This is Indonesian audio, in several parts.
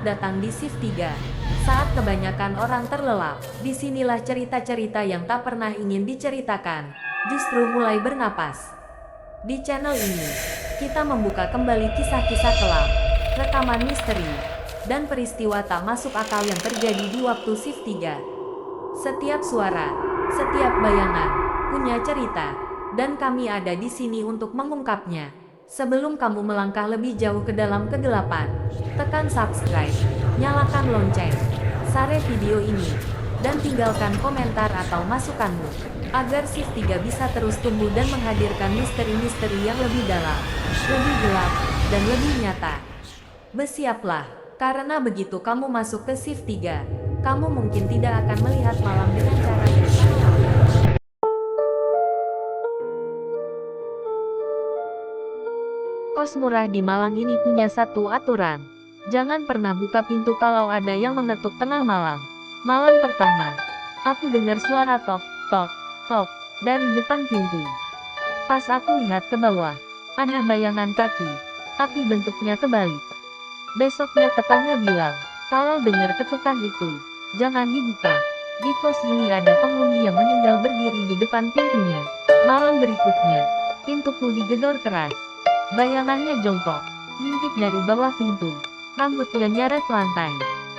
datang di Shift 3. Saat kebanyakan orang terlelap, disinilah cerita-cerita yang tak pernah ingin diceritakan, justru mulai bernapas. Di channel ini, kita membuka kembali kisah-kisah kelam, rekaman misteri, dan peristiwa tak masuk akal yang terjadi di waktu Shift 3. Setiap suara, setiap bayangan, punya cerita, dan kami ada di sini untuk mengungkapnya. Sebelum kamu melangkah lebih jauh ke dalam kegelapan, tekan subscribe, nyalakan lonceng, share video ini, dan tinggalkan komentar atau masukanmu, agar Shift 3 bisa terus tumbuh dan menghadirkan misteri-misteri yang lebih dalam, lebih gelap, dan lebih nyata. Bersiaplah, karena begitu kamu masuk ke Shift 3, kamu mungkin tidak akan melihat malam dengan cara yang sama lagi. Kos murah di Malang ini punya satu aturan. Jangan pernah buka pintu kalau ada yang mengetuk tengah malam. Malam pertama, aku dengar suara tok, tok, tok, dari depan pintu. Pas aku lihat ke bawah, ada bayangan kaki, tapi bentuknya kebalik. Besoknya tetangga bilang, kalau dengar ketukan itu, jangan dibuka. Di kos ini ada penghuni yang meninggal berdiri di depan pintunya. Malam berikutnya, pintuku digedor keras. Bayangannya jongkok, ngintip dari bawah pintu. Rambutnya nyeret lantai.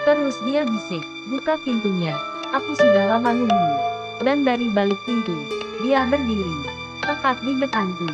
Terus dia bisik, buka pintunya. Aku sudah lama nunggu. Dan dari balik pintu, dia berdiri, tepat di depanku.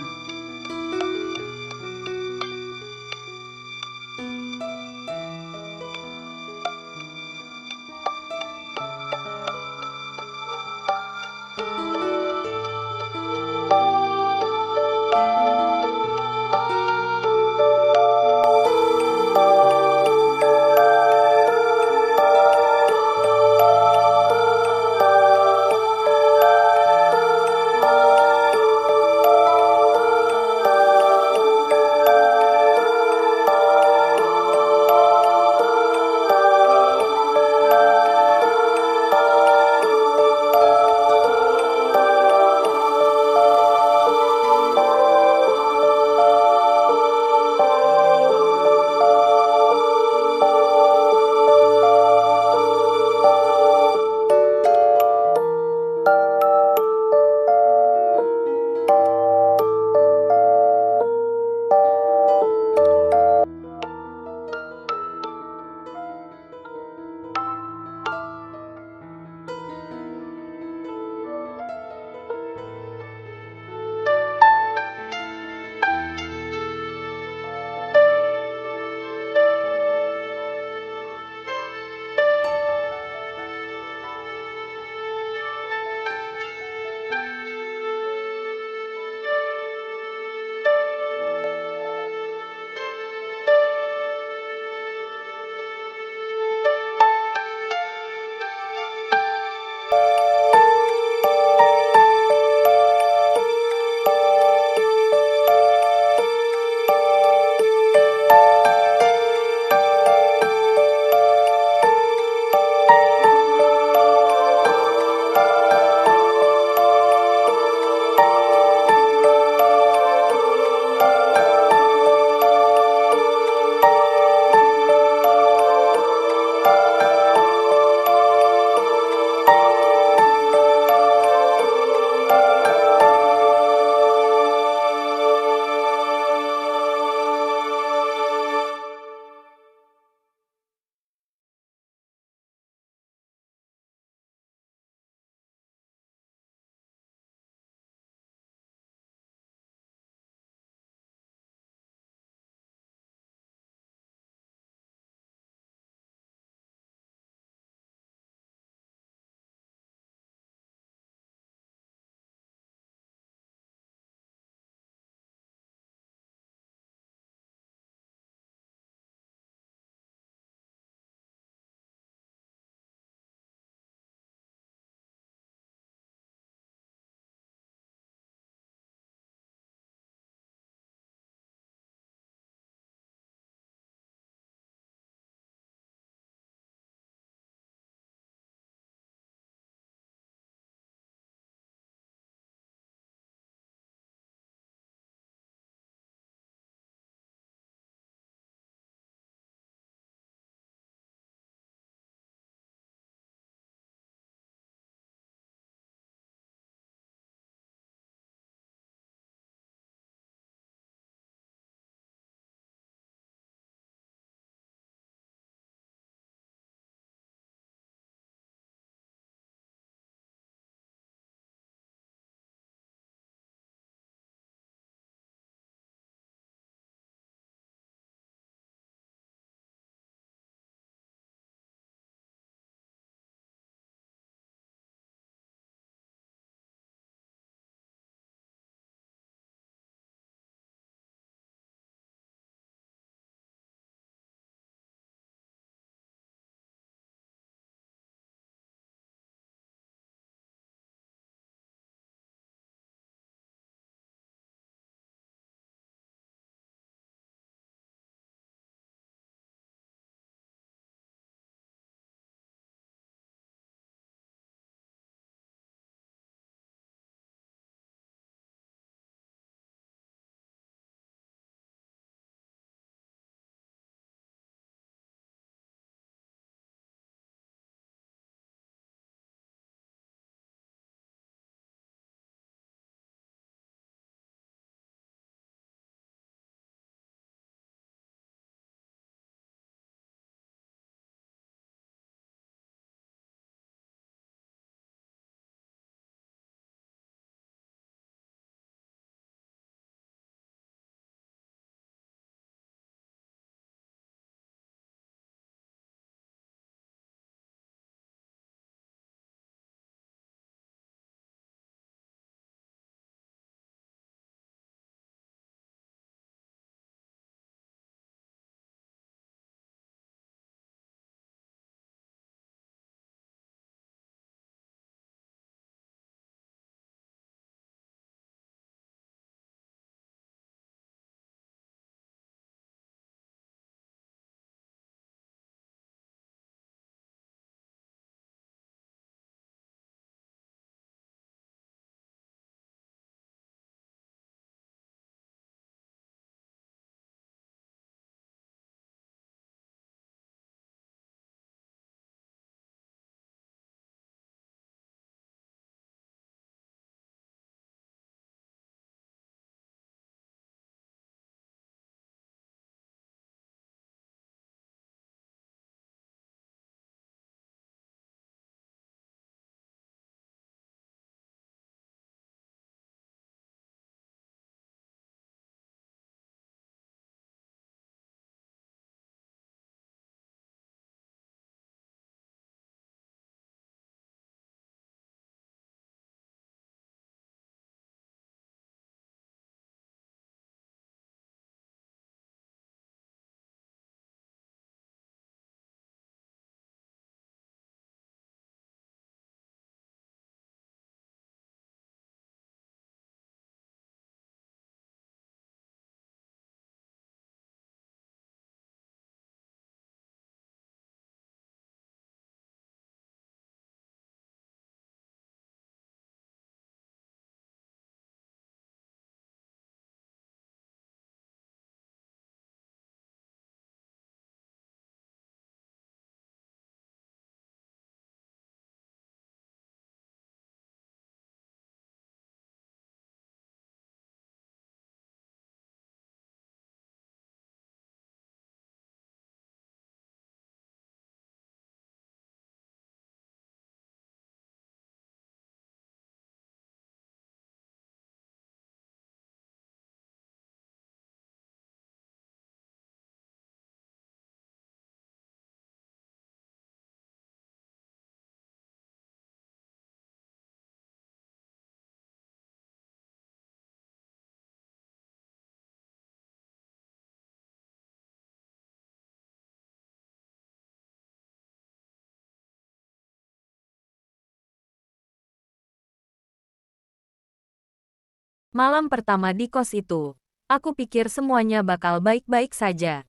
Malam pertama di kos itu, aku pikir semuanya bakal baik-baik saja.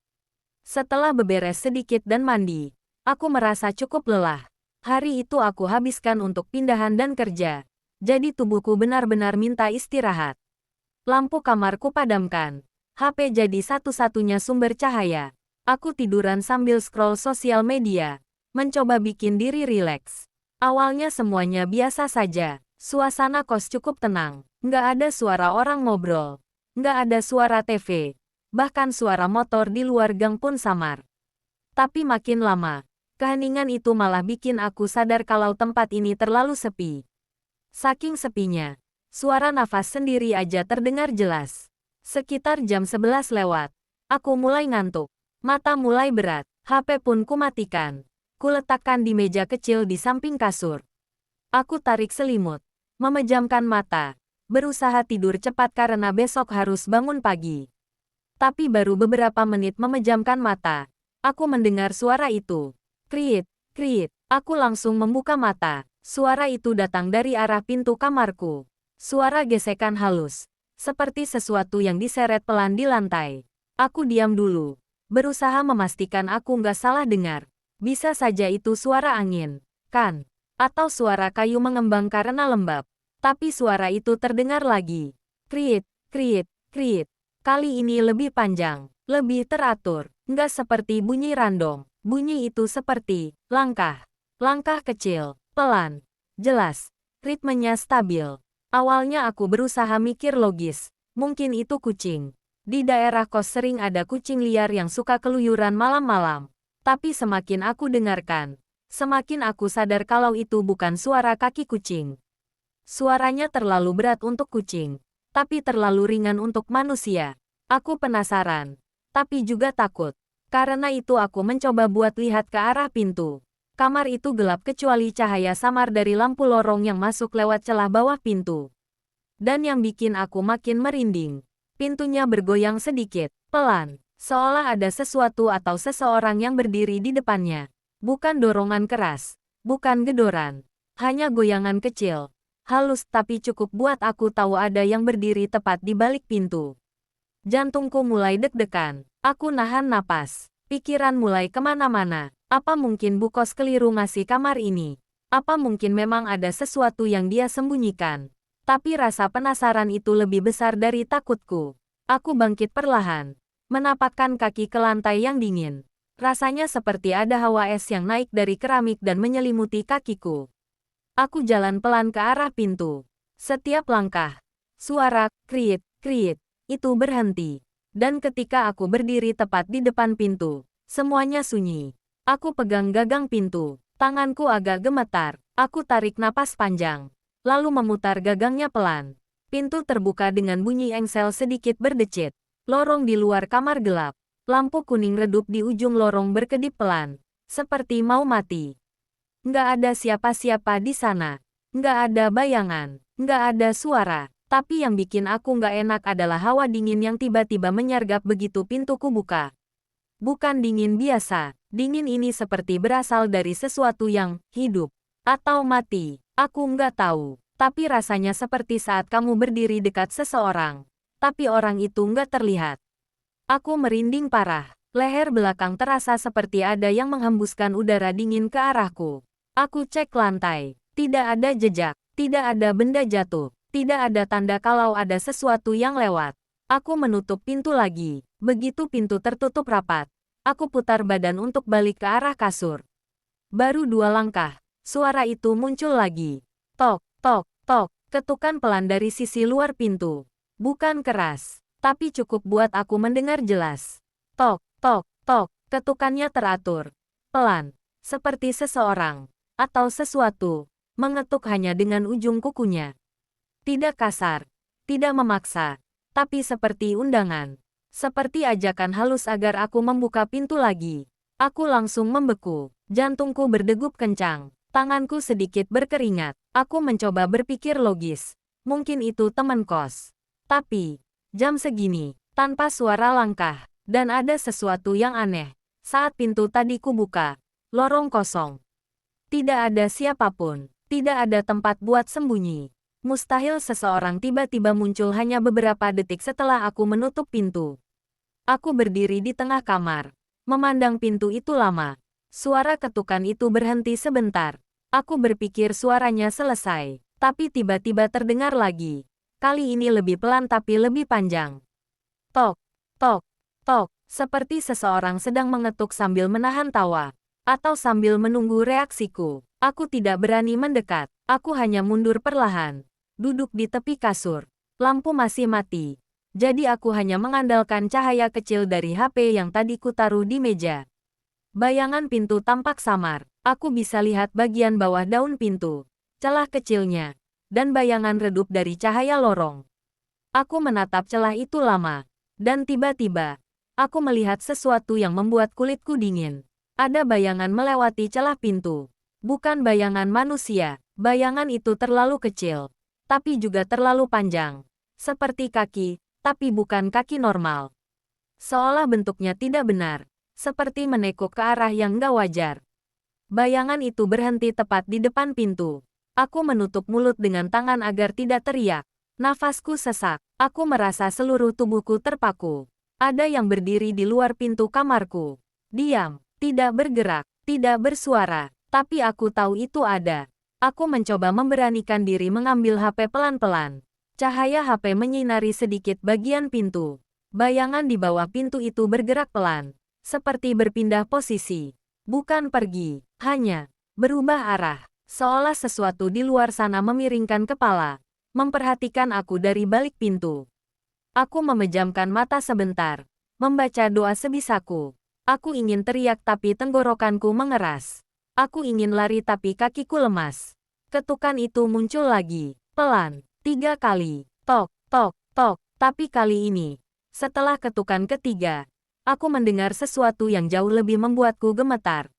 Setelah beberes sedikit dan mandi, aku merasa cukup lelah. Hari itu aku habiskan untuk pindahan dan kerja. Jadi tubuhku benar-benar minta istirahat. Lampu kamarku padamkan. HP jadi satu-satunya sumber cahaya. Aku tiduran sambil scroll sosial media, mencoba bikin diri rileks. Awalnya semuanya biasa saja. Suasana kos cukup tenang. Nggak ada suara orang ngobrol. Nggak ada suara TV. Bahkan suara motor di luar gang pun samar. Tapi makin lama, keheningan itu malah bikin aku sadar kalau tempat ini terlalu sepi. Saking sepinya, suara nafas sendiri aja terdengar jelas. Sekitar jam 11 lewat, aku mulai ngantuk. Mata mulai berat, HP pun kumatikan. Kuletakkan di meja kecil di samping kasur. Aku tarik selimut, memejamkan mata, berusaha tidur cepat karena besok harus bangun pagi. Tapi baru beberapa menit memejamkan mata, aku mendengar suara itu. Kriit, kriit, aku langsung membuka mata. Suara itu datang dari arah pintu kamarku. Suara gesekan halus, seperti sesuatu yang diseret pelan di lantai. Aku diam dulu, berusaha memastikan aku nggak salah dengar. Bisa saja itu suara angin, kan? Atau suara kayu mengembang karena lembab. Tapi suara itu terdengar lagi. Kriit, kriit, kriit. Kali ini lebih panjang, lebih teratur. Nggak seperti bunyi random. Bunyi itu seperti langkah. Langkah kecil, pelan, jelas. Ritmenya stabil. Awalnya aku berusaha mikir logis. Mungkin itu kucing. Di daerah kos sering ada kucing liar yang suka keluyuran malam-malam. Tapi semakin aku dengarkan, semakin aku sadar kalau itu bukan suara kaki kucing. Suaranya terlalu berat untuk kucing, tapi terlalu ringan untuk manusia. Aku penasaran, tapi juga takut. Karena itu aku mencoba buat lihat ke arah pintu. Kamar itu gelap kecuali cahaya samar dari lampu lorong yang masuk lewat celah bawah pintu. Dan yang bikin aku makin merinding, pintunya bergoyang sedikit, pelan. Seolah ada sesuatu atau seseorang yang berdiri di depannya. Bukan dorongan keras, bukan gedoran, hanya goyangan kecil, halus tapi cukup buat aku tahu ada yang berdiri tepat di balik pintu. Jantungku mulai deg-degan, aku nahan napas, pikiran mulai kemana-mana. Apa mungkin Bu Kos keliru ngasih kamar ini? Apa mungkin memang ada sesuatu yang dia sembunyikan? Tapi rasa penasaran itu lebih besar dari takutku. Aku bangkit perlahan, menapakkan kaki ke lantai yang dingin. Rasanya seperti ada hawa es yang naik dari keramik dan menyelimuti kakiku. Aku jalan pelan ke arah pintu. Setiap langkah, suara kriit, kriit, itu berhenti. Dan ketika aku berdiri tepat di depan pintu, semuanya sunyi. Aku pegang gagang pintu, tanganku agak gemetar. Aku tarik napas panjang, lalu memutar gagangnya pelan. Pintu terbuka dengan bunyi engsel sedikit berdecit. Lorong di luar kamar gelap. Lampu kuning redup di ujung lorong berkedip pelan, seperti mau mati. Nggak ada siapa-siapa di sana. Nggak ada bayangan. Nggak ada suara. Tapi yang bikin aku nggak enak adalah hawa dingin yang tiba-tiba menyergap begitu pintuku buka. Bukan dingin biasa. Dingin ini seperti berasal dari sesuatu yang hidup atau mati. Aku nggak tahu. Tapi rasanya seperti saat kamu berdiri dekat seseorang. Tapi orang itu nggak terlihat. Aku merinding parah. Leher belakang terasa seperti ada yang menghembuskan udara dingin ke arahku. Aku cek lantai. Tidak ada jejak. Tidak ada benda jatuh. Tidak ada tanda kalau ada sesuatu yang lewat. Aku menutup pintu lagi. Begitu pintu tertutup rapat, aku putar badan untuk balik ke arah kasur. Baru 2 langkah, suara itu muncul lagi. Tok, tok, tok. Ketukan pelan dari sisi luar pintu. Bukan keras, tapi cukup buat aku mendengar jelas. Tok, tok, tok. Ketukannya teratur, pelan, seperti seseorang atau sesuatu mengetuk hanya dengan ujung kukunya. Tidak kasar, tidak memaksa, tapi seperti undangan. Seperti ajakan halus agar aku membuka pintu lagi. Aku langsung membeku, jantungku berdegup kencang, tanganku sedikit berkeringat. Aku mencoba berpikir logis. Mungkin itu teman kos. Tapi, jam segini, tanpa suara langkah, dan ada sesuatu yang aneh. Saat pintu tadi kubuka, lorong kosong. Tidak ada siapapun, tidak ada tempat buat sembunyi. Mustahil seseorang tiba-tiba muncul hanya beberapa detik setelah aku menutup pintu. Aku berdiri di tengah kamar, memandang pintu itu lama. Suara ketukan itu berhenti sebentar. Aku berpikir suaranya selesai, tapi tiba-tiba terdengar lagi. Kali ini lebih pelan tapi lebih panjang. Tok, tok, tok, seperti seseorang sedang mengetuk sambil menahan tawa, atau sambil menunggu reaksiku. Aku tidak berani mendekat, aku hanya mundur perlahan. Duduk di tepi kasur. Lampu masih mati. Jadi aku hanya mengandalkan cahaya kecil dari HP yang tadi kutaruh di meja. Bayangan pintu tampak samar. Aku bisa lihat bagian bawah daun pintu, celah kecilnya, dan bayangan redup dari cahaya lorong. Aku menatap celah itu lama, dan tiba-tiba, aku melihat sesuatu yang membuat kulitku dingin. Ada bayangan melewati celah pintu. Bukan bayangan manusia. Bayangan itu terlalu kecil, tapi juga terlalu panjang. Seperti kaki, tapi bukan kaki normal. Seolah bentuknya tidak benar, seperti menekuk ke arah yang nggak wajar. Bayangan itu berhenti tepat di depan pintu. Aku menutup mulut dengan tangan agar tidak teriak. Nafasku sesak. Aku merasa seluruh tubuhku terpaku. Ada yang berdiri di luar pintu kamarku. Diam, tidak bergerak, tidak bersuara. Tapi aku tahu itu ada. Aku mencoba memberanikan diri mengambil HP pelan-pelan. Cahaya HP menyinari sedikit bagian pintu. Bayangan di bawah pintu itu bergerak pelan, seperti berpindah posisi. Bukan pergi, hanya berubah arah. Seolah sesuatu di luar sana memiringkan kepala, memperhatikan aku dari balik pintu. Aku memejamkan mata sebentar, membaca doa sebisaku. Aku ingin teriak tapi tenggorokanku mengeras. Aku ingin lari tapi kakiku lemas. Ketukan itu muncul lagi, pelan, 3 kali. Tok, tok, tok. Tapi kali ini, setelah ketukan ketiga, aku mendengar sesuatu yang jauh lebih membuatku gemetar.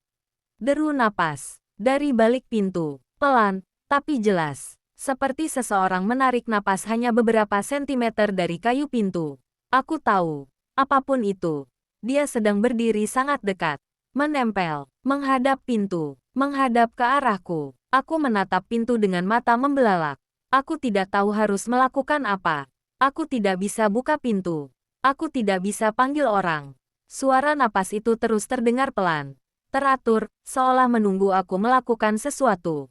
Deru napas dari balik pintu, pelan, tapi jelas. Seperti seseorang menarik napas hanya beberapa sentimeter dari kayu pintu. Aku tahu, apapun itu, dia sedang berdiri sangat dekat. Menempel, menghadap pintu, menghadap ke arahku. Aku menatap pintu dengan mata membelalak. Aku tidak tahu harus melakukan apa. Aku tidak bisa buka pintu. Aku tidak bisa panggil orang. Suara napas itu terus terdengar pelan, teratur, seolah menunggu aku melakukan sesuatu.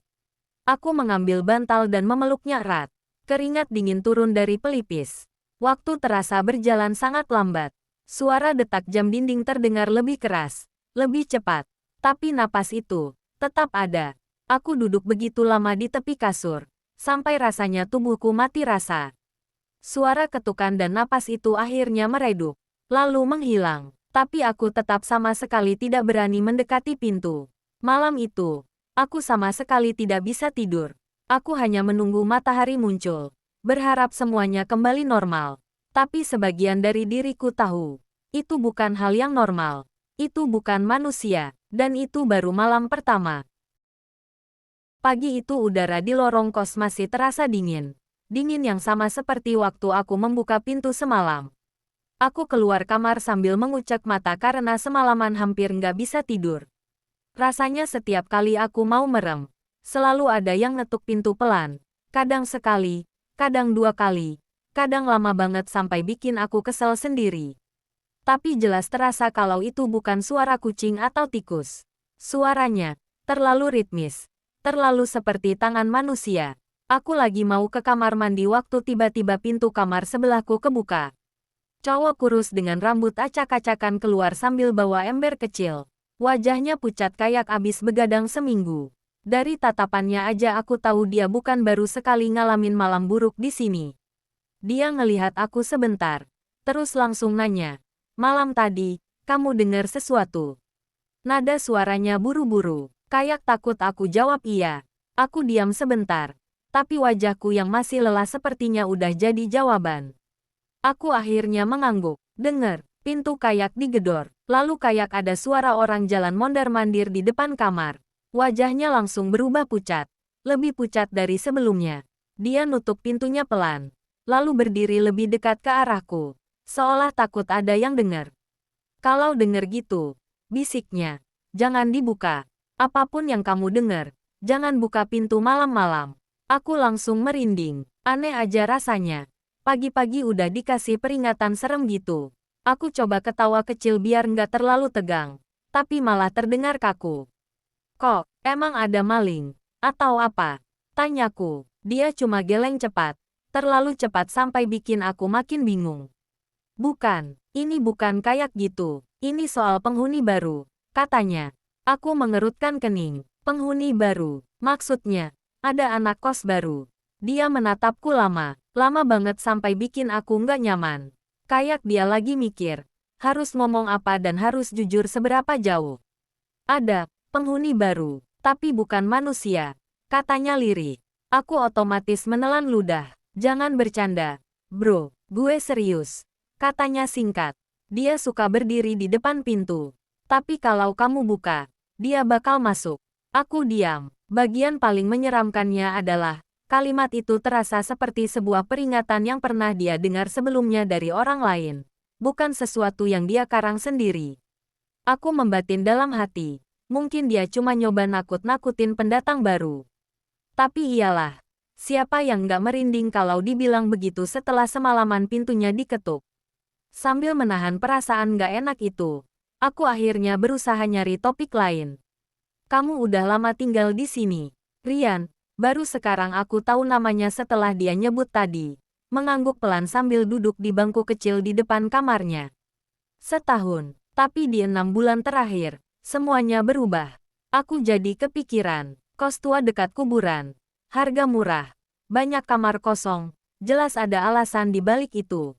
Aku mengambil bantal dan memeluknya erat. Keringat dingin turun dari pelipis. Waktu terasa berjalan sangat lambat. Suara detak jam dinding terdengar lebih keras. Lebih cepat, tapi napas itu tetap ada. Aku duduk begitu lama di tepi kasur, sampai rasanya tubuhku mati rasa. Suara ketukan dan napas itu akhirnya meredup, lalu menghilang. Tapi aku tetap sama sekali tidak berani mendekati pintu. Malam itu, aku sama sekali tidak bisa tidur. Aku hanya menunggu matahari muncul, berharap semuanya kembali normal. Tapi sebagian dari diriku tahu, itu bukan hal yang normal. Itu bukan manusia, dan itu baru malam pertama. Pagi itu udara di lorong kos masih terasa dingin. Dingin yang sama seperti waktu aku membuka pintu semalam. Aku keluar kamar sambil mengucek mata karena semalaman hampir nggak bisa tidur. Rasanya setiap kali aku mau merem, selalu ada yang ngetuk pintu pelan. Kadang sekali, kadang 2 kali, kadang lama banget sampai bikin aku kesel sendiri. Tapi jelas terasa kalau itu bukan suara kucing atau tikus. Suaranya terlalu ritmis, terlalu seperti tangan manusia. Aku lagi mau ke kamar mandi waktu tiba-tiba pintu kamar sebelahku kebuka. Cowok kurus dengan rambut acak-acakan keluar sambil bawa ember kecil. Wajahnya pucat kayak abis begadang seminggu. Dari tatapannya aja aku tahu dia bukan baru sekali ngalamin malam buruk di sini. Dia ngelihat aku sebentar, terus langsung nanya, "Malam tadi, kamu dengar sesuatu?" Nada suaranya buru-buru, kayak takut aku jawab iya. Aku diam sebentar, tapi wajahku yang masih lelah sepertinya udah jadi jawaban. Aku akhirnya mengangguk. Dengar, pintu kayak digedor, lalu kayak ada suara orang jalan mondar-mandir di depan kamar. Wajahnya langsung berubah pucat, lebih pucat dari sebelumnya. Dia nutup pintunya pelan, lalu berdiri lebih dekat ke arahku. Seolah takut ada yang dengar. "Kalau dengar gitu," bisiknya, "jangan dibuka. Apapun yang kamu dengar, jangan buka pintu malam-malam." Aku langsung merinding. Aneh aja rasanya. Pagi-pagi udah dikasih peringatan serem gitu. Aku coba ketawa kecil biar nggak terlalu tegang. Tapi malah terdengar kaku. Kok, emang ada maling? Atau apa? Tanyaku. Dia cuma geleng cepat. Terlalu cepat sampai bikin aku makin bingung. Bukan, ini bukan kayak gitu. Ini soal penghuni baru. Katanya. Aku mengerutkan kening. Penghuni baru. Maksudnya, ada anak kos baru. Dia menatapku lama. Lama banget sampai bikin aku nggak nyaman. Kayak dia lagi mikir. Harus ngomong apa dan harus jujur seberapa jauh. Ada penghuni baru, tapi bukan manusia. Katanya lirih. Aku otomatis menelan ludah. Jangan bercanda. Bro, gue serius. Katanya singkat. Dia suka berdiri di depan pintu. Tapi kalau kamu buka, dia bakal masuk. Aku diam. Bagian paling menyeramkannya adalah, kalimat itu terasa seperti sebuah peringatan yang pernah dia dengar sebelumnya dari orang lain. Bukan sesuatu yang dia karang sendiri. Aku membatin dalam hati. Mungkin dia cuma nyoba nakut-nakutin pendatang baru. Tapi iyalah. Siapa yang nggak merinding kalau dibilang begitu setelah semalaman pintunya diketuk. Sambil menahan perasaan nggak enak itu, aku akhirnya berusaha nyari topik lain. Kamu udah lama tinggal di sini, Rian. Baru sekarang aku tahu namanya setelah dia nyebut tadi. Mengangguk pelan sambil duduk di bangku kecil di depan kamarnya. Setahun, tapi di 6 bulan terakhir, semuanya berubah. Aku jadi kepikiran, kos tua dekat kuburan, harga murah, banyak kamar kosong, jelas ada alasan di balik itu.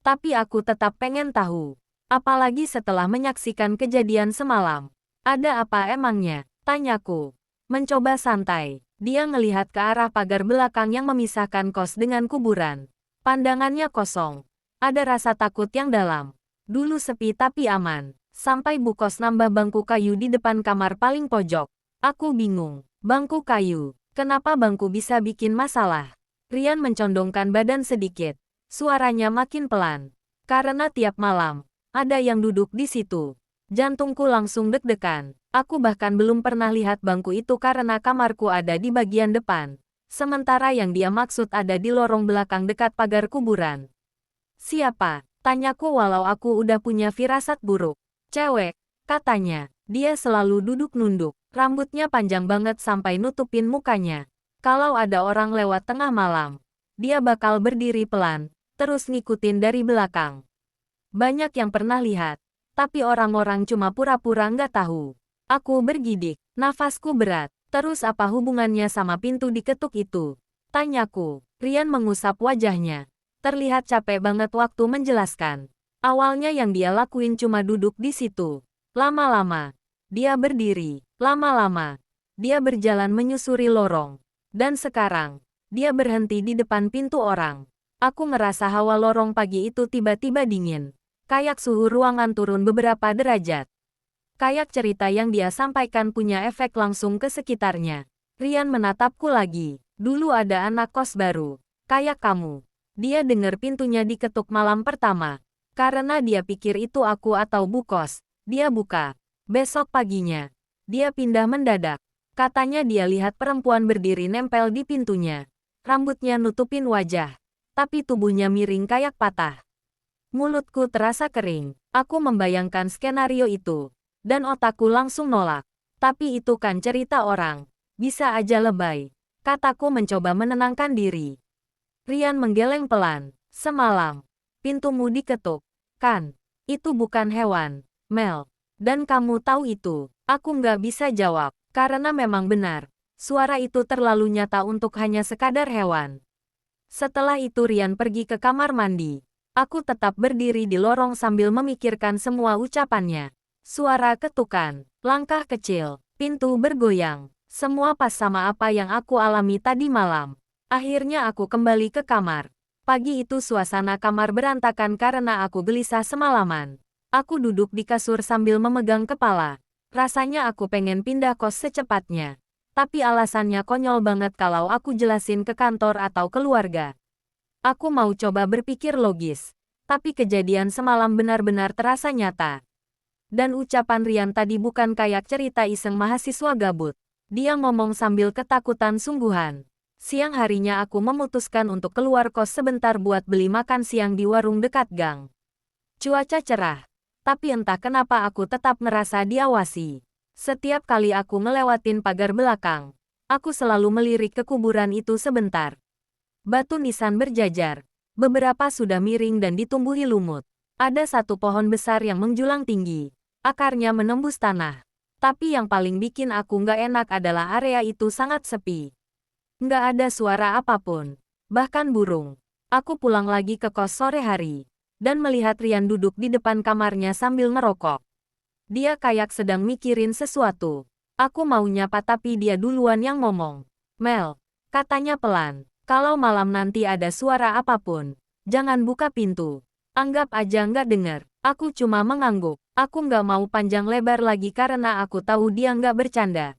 Tapi aku tetap pengen tahu, apalagi setelah menyaksikan kejadian semalam. Ada apa emangnya? Tanyaku. Mencoba santai, dia ngelihat ke arah pagar belakang yang memisahkan kos dengan kuburan. Pandangannya kosong. Ada rasa takut yang dalam. Dulu sepi tapi aman. Sampai Bu Kos nambah bangku kayu di depan kamar paling pojok. Aku bingung. Bangku kayu. Kenapa bangku bisa bikin masalah? Rian mencondongkan badan sedikit. Suaranya makin pelan. Karena tiap malam, ada yang duduk di situ. Jantungku langsung deg-degan. Aku bahkan belum pernah lihat bangku itu karena kamarku ada di bagian depan. Sementara yang dia maksud ada di lorong belakang dekat pagar kuburan. Siapa? Tanyaku walau aku udah punya firasat buruk. Cewek, katanya. Dia selalu duduk nunduk. Rambutnya panjang banget sampai nutupin mukanya. Kalau ada orang lewat tengah malam, dia bakal berdiri pelan, terus ngikutin dari belakang. Banyak yang pernah lihat, tapi orang-orang cuma pura-pura nggak tahu. Aku bergidik, nafasku berat. Terus apa hubungannya sama pintu diketuk itu? Tanyaku. Rian mengusap wajahnya. Terlihat capek banget waktu menjelaskan. Awalnya yang dia lakuin cuma duduk di situ. Lama-lama, dia berdiri. Lama-lama, dia berjalan menyusuri lorong. Dan sekarang, dia berhenti di depan pintu orang. Aku ngerasa hawa lorong pagi itu tiba-tiba dingin. Kayak suhu ruangan turun beberapa derajat. Kayak cerita yang dia sampaikan punya efek langsung ke sekitarnya. Rian menatapku lagi. Dulu ada anak kos baru. Kayak kamu. Dia dengar pintunya diketuk malam pertama. Karena dia pikir itu aku atau Bu Kos. Dia buka. Besok paginya, dia pindah mendadak. Katanya dia lihat perempuan berdiri nempel di pintunya. Rambutnya nutupin wajah. Tapi tubuhnya miring kayak patah. Mulutku terasa kering. Aku membayangkan skenario itu. Dan otakku langsung nolak. Tapi itu kan cerita orang. Bisa aja lebay. Kataku mencoba menenangkan diri. Rian menggeleng pelan. Semalam, pintumu diketuk. Kan? Itu bukan hewan, Mel. Dan kamu tahu itu. Aku nggak bisa jawab. Karena memang benar. Suara itu terlalu nyata untuk hanya sekadar hewan. Setelah itu Rian pergi ke kamar mandi. Aku tetap berdiri di lorong sambil memikirkan semua ucapannya. Suara ketukan, langkah kecil, pintu bergoyang. Semua pas sama apa yang aku alami tadi malam. Akhirnya aku kembali ke kamar. Pagi itu suasana kamar berantakan karena aku gelisah semalaman. Aku duduk di kasur sambil memegang kepala. Rasanya aku pengen pindah kos secepatnya. Tapi alasannya konyol banget kalau aku jelasin ke kantor atau keluarga. Aku mau coba berpikir logis, tapi kejadian semalam benar-benar terasa nyata. Dan ucapan Rian tadi bukan kayak cerita iseng mahasiswa gabut. Dia ngomong sambil ketakutan sungguhan. Siang harinya aku memutuskan untuk keluar kos sebentar buat beli makan siang di warung dekat gang. Cuaca cerah, tapi entah kenapa aku tetap merasa diawasi. Setiap kali aku ngelewatin pagar belakang, aku selalu melirik ke kuburan itu sebentar. Batu nisan berjajar, beberapa sudah miring dan ditumbuhi lumut. Ada satu pohon besar yang menjulang tinggi, akarnya menembus tanah. Tapi yang paling bikin aku nggak enak adalah area itu sangat sepi. Nggak ada suara apapun, bahkan burung. Aku pulang lagi ke kos sore hari, dan melihat Rian duduk di depan kamarnya sambil merokok. Dia kayak sedang mikirin sesuatu. Aku mau nyapa tapi dia duluan yang ngomong. Mel, katanya pelan, kalau malam nanti ada suara apapun, jangan buka pintu. Anggap aja nggak dengar. Aku cuma mengangguk. Aku nggak mau panjang lebar lagi karena aku tahu dia nggak bercanda.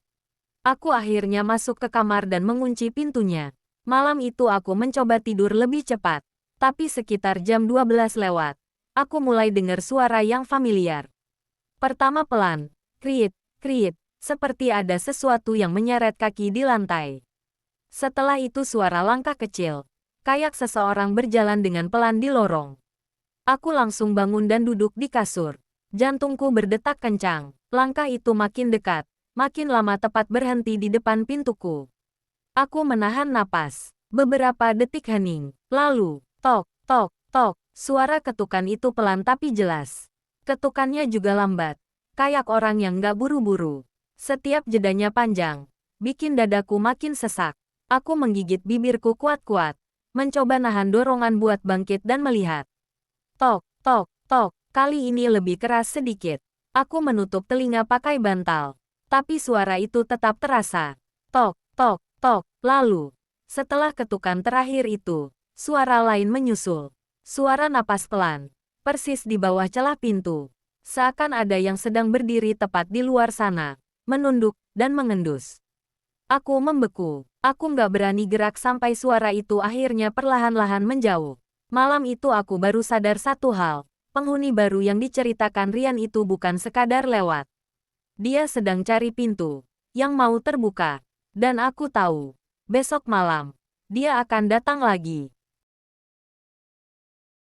Aku akhirnya masuk ke kamar dan mengunci pintunya. Malam itu aku mencoba tidur lebih cepat. Tapi sekitar jam 12 lewat, aku mulai dengar suara yang familiar. Pertama pelan, kriit, kriit, seperti ada sesuatu yang menyeret kaki di lantai. Setelah itu suara langkah kecil, kayak seseorang berjalan dengan pelan di lorong. Aku langsung bangun dan duduk di kasur. Jantungku berdetak kencang. Langkah itu makin dekat. Makin lama tepat berhenti di depan pintuku. Aku menahan napas. Beberapa detik hening. Lalu, tok, tok, tok. Suara ketukan itu pelan tapi jelas. Ketukannya juga lambat. Kayak orang yang gak buru-buru. Setiap jedanya panjang. Bikin dadaku makin sesak. Aku menggigit bibirku kuat-kuat. Mencoba nahan dorongan buat bangkit dan melihat. Tok, tok, tok. Kali ini lebih keras sedikit. Aku menutup telinga pakai bantal. Tapi suara itu tetap terasa. Tok, tok, tok. Lalu, setelah ketukan terakhir itu, suara lain menyusul. Suara napas pelan. Persis di bawah celah pintu. Seakan ada yang sedang berdiri tepat di luar sana. Menunduk dan mengendus. Aku membeku. Aku nggak berani gerak sampai suara itu akhirnya perlahan-lahan menjauh. Malam itu aku baru sadar satu hal. Penghuni baru yang diceritakan Rian itu bukan sekadar lewat. Dia sedang cari pintu yang mau terbuka. Dan aku tahu, besok malam, dia akan datang lagi.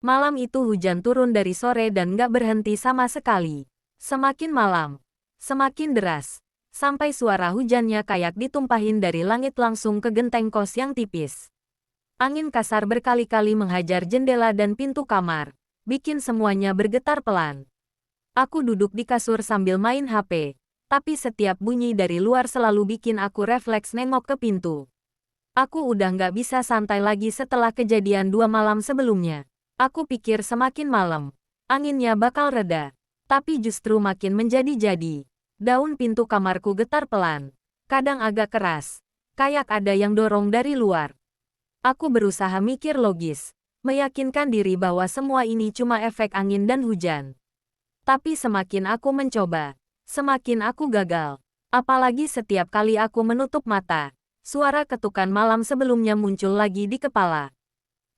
Malam itu hujan turun dari sore dan gak berhenti sama sekali. Semakin malam, semakin deras. Sampai suara hujannya kayak ditumpahin dari langit langsung ke genteng kos yang tipis. Angin kasar berkali-kali menghajar jendela dan pintu kamar, bikin semuanya bergetar pelan. Aku duduk di kasur sambil main HP, tapi setiap bunyi dari luar selalu bikin aku refleks nengok ke pintu. Aku udah nggak bisa santai lagi setelah kejadian 2 malam sebelumnya. Aku pikir semakin malam, anginnya bakal reda, tapi justru makin menjadi-jadi. Daun pintu kamarku getar pelan, kadang agak keras, kayak ada yang dorong dari luar. Aku berusaha mikir logis, meyakinkan diri bahwa semua ini cuma efek angin dan hujan. Tapi semakin aku mencoba, semakin aku gagal. Apalagi setiap kali aku menutup mata, suara ketukan malam sebelumnya muncul lagi di kepala.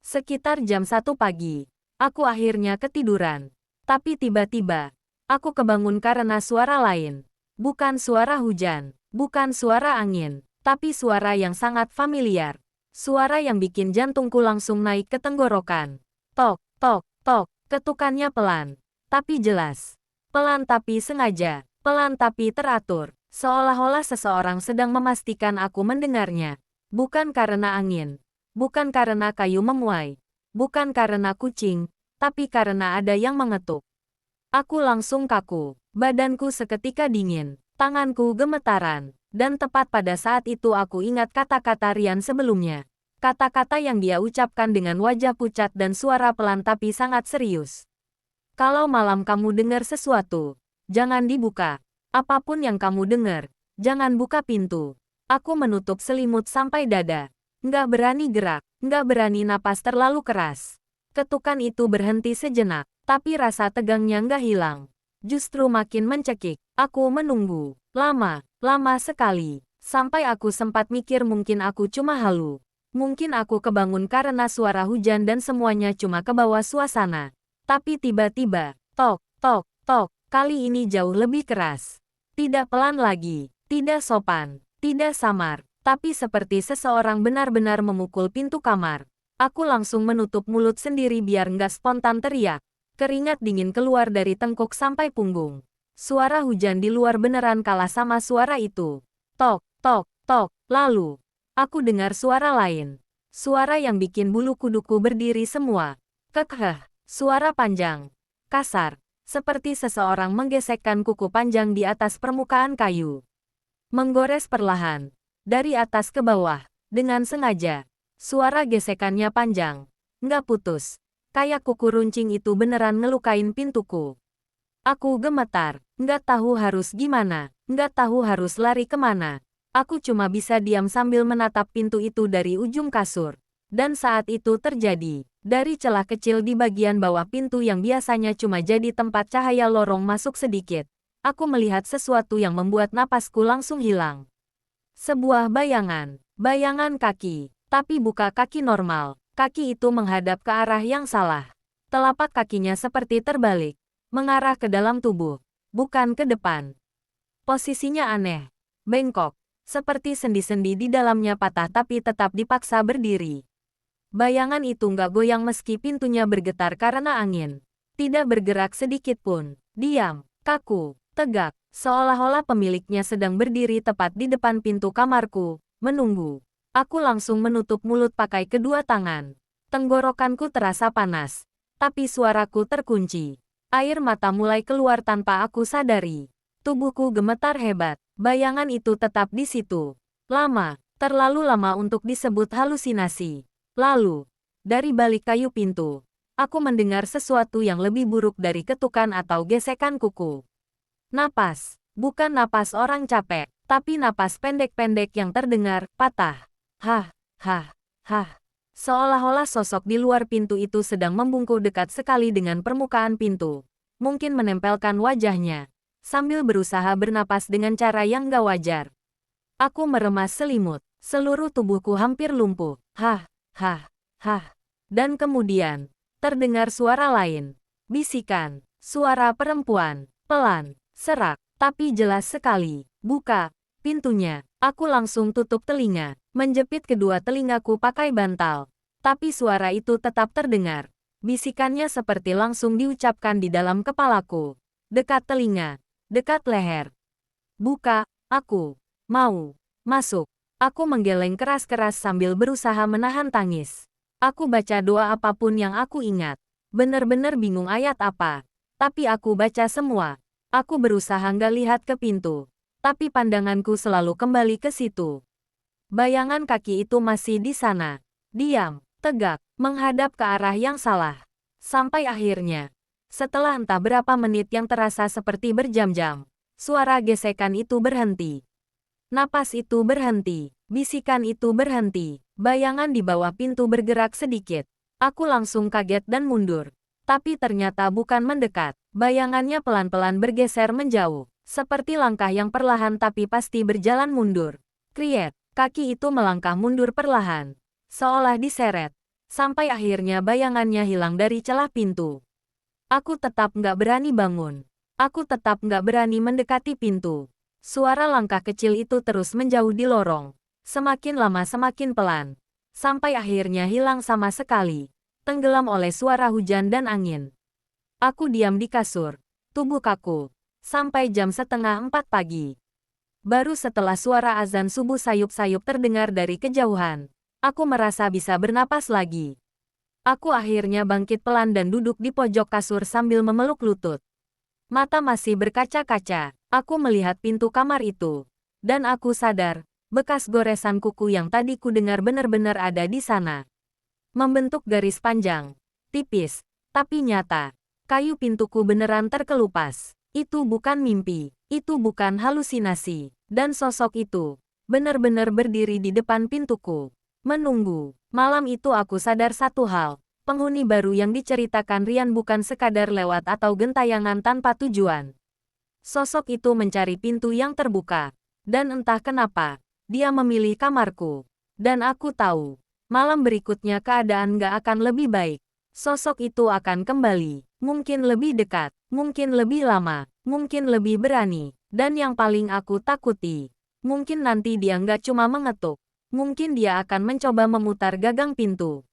Sekitar jam 1 pagi, aku akhirnya ketiduran. Tapi tiba-tiba, aku kebangun karena suara lain. Bukan suara hujan, bukan suara angin, tapi suara yang sangat familiar. Suara yang bikin jantungku langsung naik ke tenggorokan. Tok, tok, tok, ketukannya pelan. Tapi jelas. Pelan tapi sengaja. Pelan tapi teratur. Seolah-olah seseorang sedang memastikan aku mendengarnya. Bukan karena angin. Bukan karena kayu memuai. Bukan karena kucing. Tapi karena ada yang mengetuk. Aku langsung kaku. Badanku seketika dingin. Tanganku gemetaran. Dan tepat pada saat itu aku ingat kata-kata Rian sebelumnya. Kata-kata yang dia ucapkan dengan wajah pucat dan suara pelan tapi sangat serius. Kalau malam kamu dengar sesuatu, jangan dibuka. Apapun yang kamu dengar, jangan buka pintu. Aku menutup selimut sampai dada. Nggak berani gerak, nggak berani napas terlalu keras. Ketukan itu berhenti sejenak, tapi rasa tegangnya nggak hilang. Justru makin mencekik. Aku menunggu. Lama sekali. Sampai aku sempat mikir mungkin aku cuma halu. Mungkin aku kebangun karena suara hujan dan semuanya cuma kebawa suasana. Tapi tiba-tiba, tok, tok, tok, kali ini jauh lebih keras. Tidak pelan lagi, tidak sopan, tidak samar, Tapi seperti seseorang benar-benar memukul pintu kamar. Aku langsung menutup mulut sendiri biar nggak spontan teriak. Keringat dingin keluar dari tengkuk sampai punggung. Suara hujan di luar beneran kalah sama suara itu. Tok, tok, tok. Lalu, aku dengar suara lain. Suara yang bikin bulu kuduku berdiri semua. Kekheh, suara panjang, kasar, seperti seseorang menggesekkan kuku panjang di atas permukaan kayu. Menggores perlahan, dari atas ke bawah, dengan sengaja. Suara gesekannya panjang, nggak putus. Kayak kuku runcing itu beneran ngelukain pintuku. Aku gemetar, nggak tahu harus gimana, nggak tahu harus lari kemana. Aku cuma bisa diam sambil menatap pintu itu dari ujung kasur. Dan saat itu terjadi, dari celah kecil di bagian bawah pintu yang biasanya cuma jadi tempat cahaya lorong masuk sedikit. Aku melihat sesuatu yang membuat napasku langsung hilang. Sebuah bayangan kaki, tapi bukan kaki normal. Kaki itu menghadap ke arah yang salah. Telapak kakinya seperti terbalik, mengarah ke dalam tubuh, bukan ke depan. Posisinya aneh, bengkok, seperti sendi-sendi di dalamnya patah tapi tetap dipaksa berdiri. Bayangan itu nggak goyang meski pintunya bergetar karena angin. Tidak bergerak sedikit pun, diam, kaku. Tegak, seolah-olah pemiliknya sedang berdiri tepat di depan pintu kamarku, menunggu. Aku langsung menutup mulut pakai kedua tangan. Tenggorokanku terasa panas, tapi suaraku terkunci. Air mata mulai keluar tanpa aku sadari. Tubuhku gemetar hebat, bayangan itu tetap di situ. Lama, terlalu lama untuk disebut halusinasi. Lalu, dari balik kayu pintu, aku mendengar sesuatu yang lebih buruk dari ketukan atau gesekan kuku. Napas, bukan napas orang capek, tapi napas pendek-pendek yang terdengar patah. Hah, hah, hah. Seolah-olah sosok di luar pintu itu sedang membungkuk dekat sekali dengan permukaan pintu. Mungkin menempelkan wajahnya, sambil berusaha bernapas dengan cara yang gak wajar. Aku meremas selimut, seluruh tubuhku hampir lumpuh. Hah, hah, hah. Dan kemudian, terdengar suara lain. Bisikan, suara perempuan, pelan. Serak, tapi jelas sekali. Buka pintunya. Aku langsung tutup telinga, menjepit kedua telingaku pakai bantal. Tapi suara itu tetap terdengar. Bisikannya seperti langsung diucapkan di dalam kepalaku. Dekat telinga, dekat leher. Buka, aku mau masuk. Aku menggeleng keras-keras sambil berusaha menahan tangis. Aku baca doa apapun yang aku ingat. Bener-bener bingung ayat apa. Tapi aku baca semua. Aku berusaha nggak lihat ke pintu, tapi pandanganku selalu kembali ke situ. Bayangan kaki itu masih di sana, diam, tegak, menghadap ke arah yang salah. Sampai akhirnya, setelah entah berapa menit yang terasa seperti berjam-jam, suara gesekan itu berhenti. Napas itu berhenti, bisikan itu berhenti, bayangan di bawah pintu bergerak sedikit. Aku langsung kaget dan mundur. Tapi ternyata bukan mendekat. Bayangannya pelan-pelan bergeser menjauh. Seperti langkah yang perlahan tapi pasti berjalan mundur. Kriet, kaki itu melangkah mundur perlahan. Seolah diseret. Sampai akhirnya bayangannya hilang dari celah pintu. Aku tetap nggak berani bangun. Aku tetap nggak berani mendekati pintu. Suara langkah kecil itu terus menjauh di lorong. Semakin lama semakin pelan. Sampai akhirnya hilang sama sekali. Tenggelam oleh suara hujan dan angin. Aku diam di kasur, tubuh kaku, sampai jam 3:30 pagi. Baru setelah suara azan subuh sayup-sayup terdengar dari kejauhan, aku merasa bisa bernapas lagi. Aku akhirnya bangkit pelan dan duduk di pojok kasur sambil memeluk lutut. Mata masih berkaca-kaca, aku melihat pintu kamar itu. Dan aku sadar, bekas goresan kuku yang tadi ku dengar benar-benar ada di sana. Membentuk garis panjang, tipis, tapi nyata. Kayu pintuku beneran terkelupas. Itu bukan mimpi, itu bukan halusinasi. Dan sosok itu, benar-benar berdiri di depan pintuku. Menunggu. Malam itu aku sadar satu hal. Penghuni baru yang diceritakan Rian bukan sekadar lewat atau gentayangan tanpa tujuan. Sosok itu mencari pintu yang terbuka. Dan entah kenapa, dia memilih kamarku. Dan aku tahu. Malam berikutnya keadaan gak akan lebih baik. Sosok itu akan kembali. Mungkin lebih dekat, mungkin lebih lama, mungkin lebih berani. Dan yang paling aku takuti, Mungkin nanti dia nggak cuma mengetuk. Mungkin dia akan mencoba memutar gagang pintu.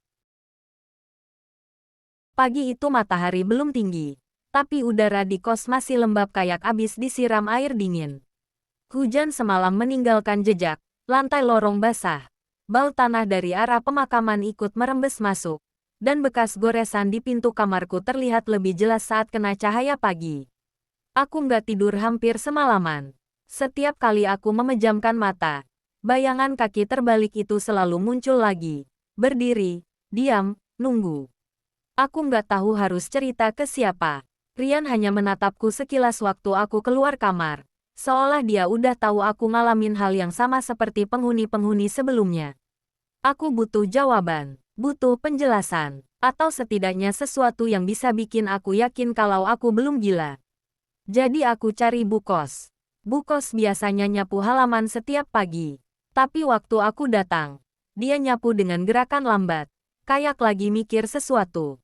Pagi itu matahari belum tinggi, tapi udara di kos masih lembab kayak abis disiram air dingin. Hujan semalam meninggalkan jejak, lantai lorong basah. Bau tanah dari arah pemakaman ikut merembes masuk, dan bekas goresan di pintu kamarku terlihat lebih jelas saat kena cahaya pagi. Aku nggak tidur hampir semalaman. Setiap kali aku memejamkan mata, bayangan kaki terbalik itu selalu muncul lagi. Berdiri, diam, nunggu. Aku nggak tahu harus cerita ke siapa. Rian hanya menatapku sekilas waktu aku keluar kamar. Seolah dia udah tahu aku ngalamin hal yang sama seperti penghuni-penghuni sebelumnya. Aku butuh jawaban, butuh penjelasan, atau setidaknya sesuatu yang bisa bikin aku yakin kalau aku belum gila. Jadi aku cari Bu Kos. Bu Kos biasanya nyapu halaman setiap pagi. Tapi waktu aku datang, dia nyapu dengan gerakan lambat, kayak lagi mikir sesuatu.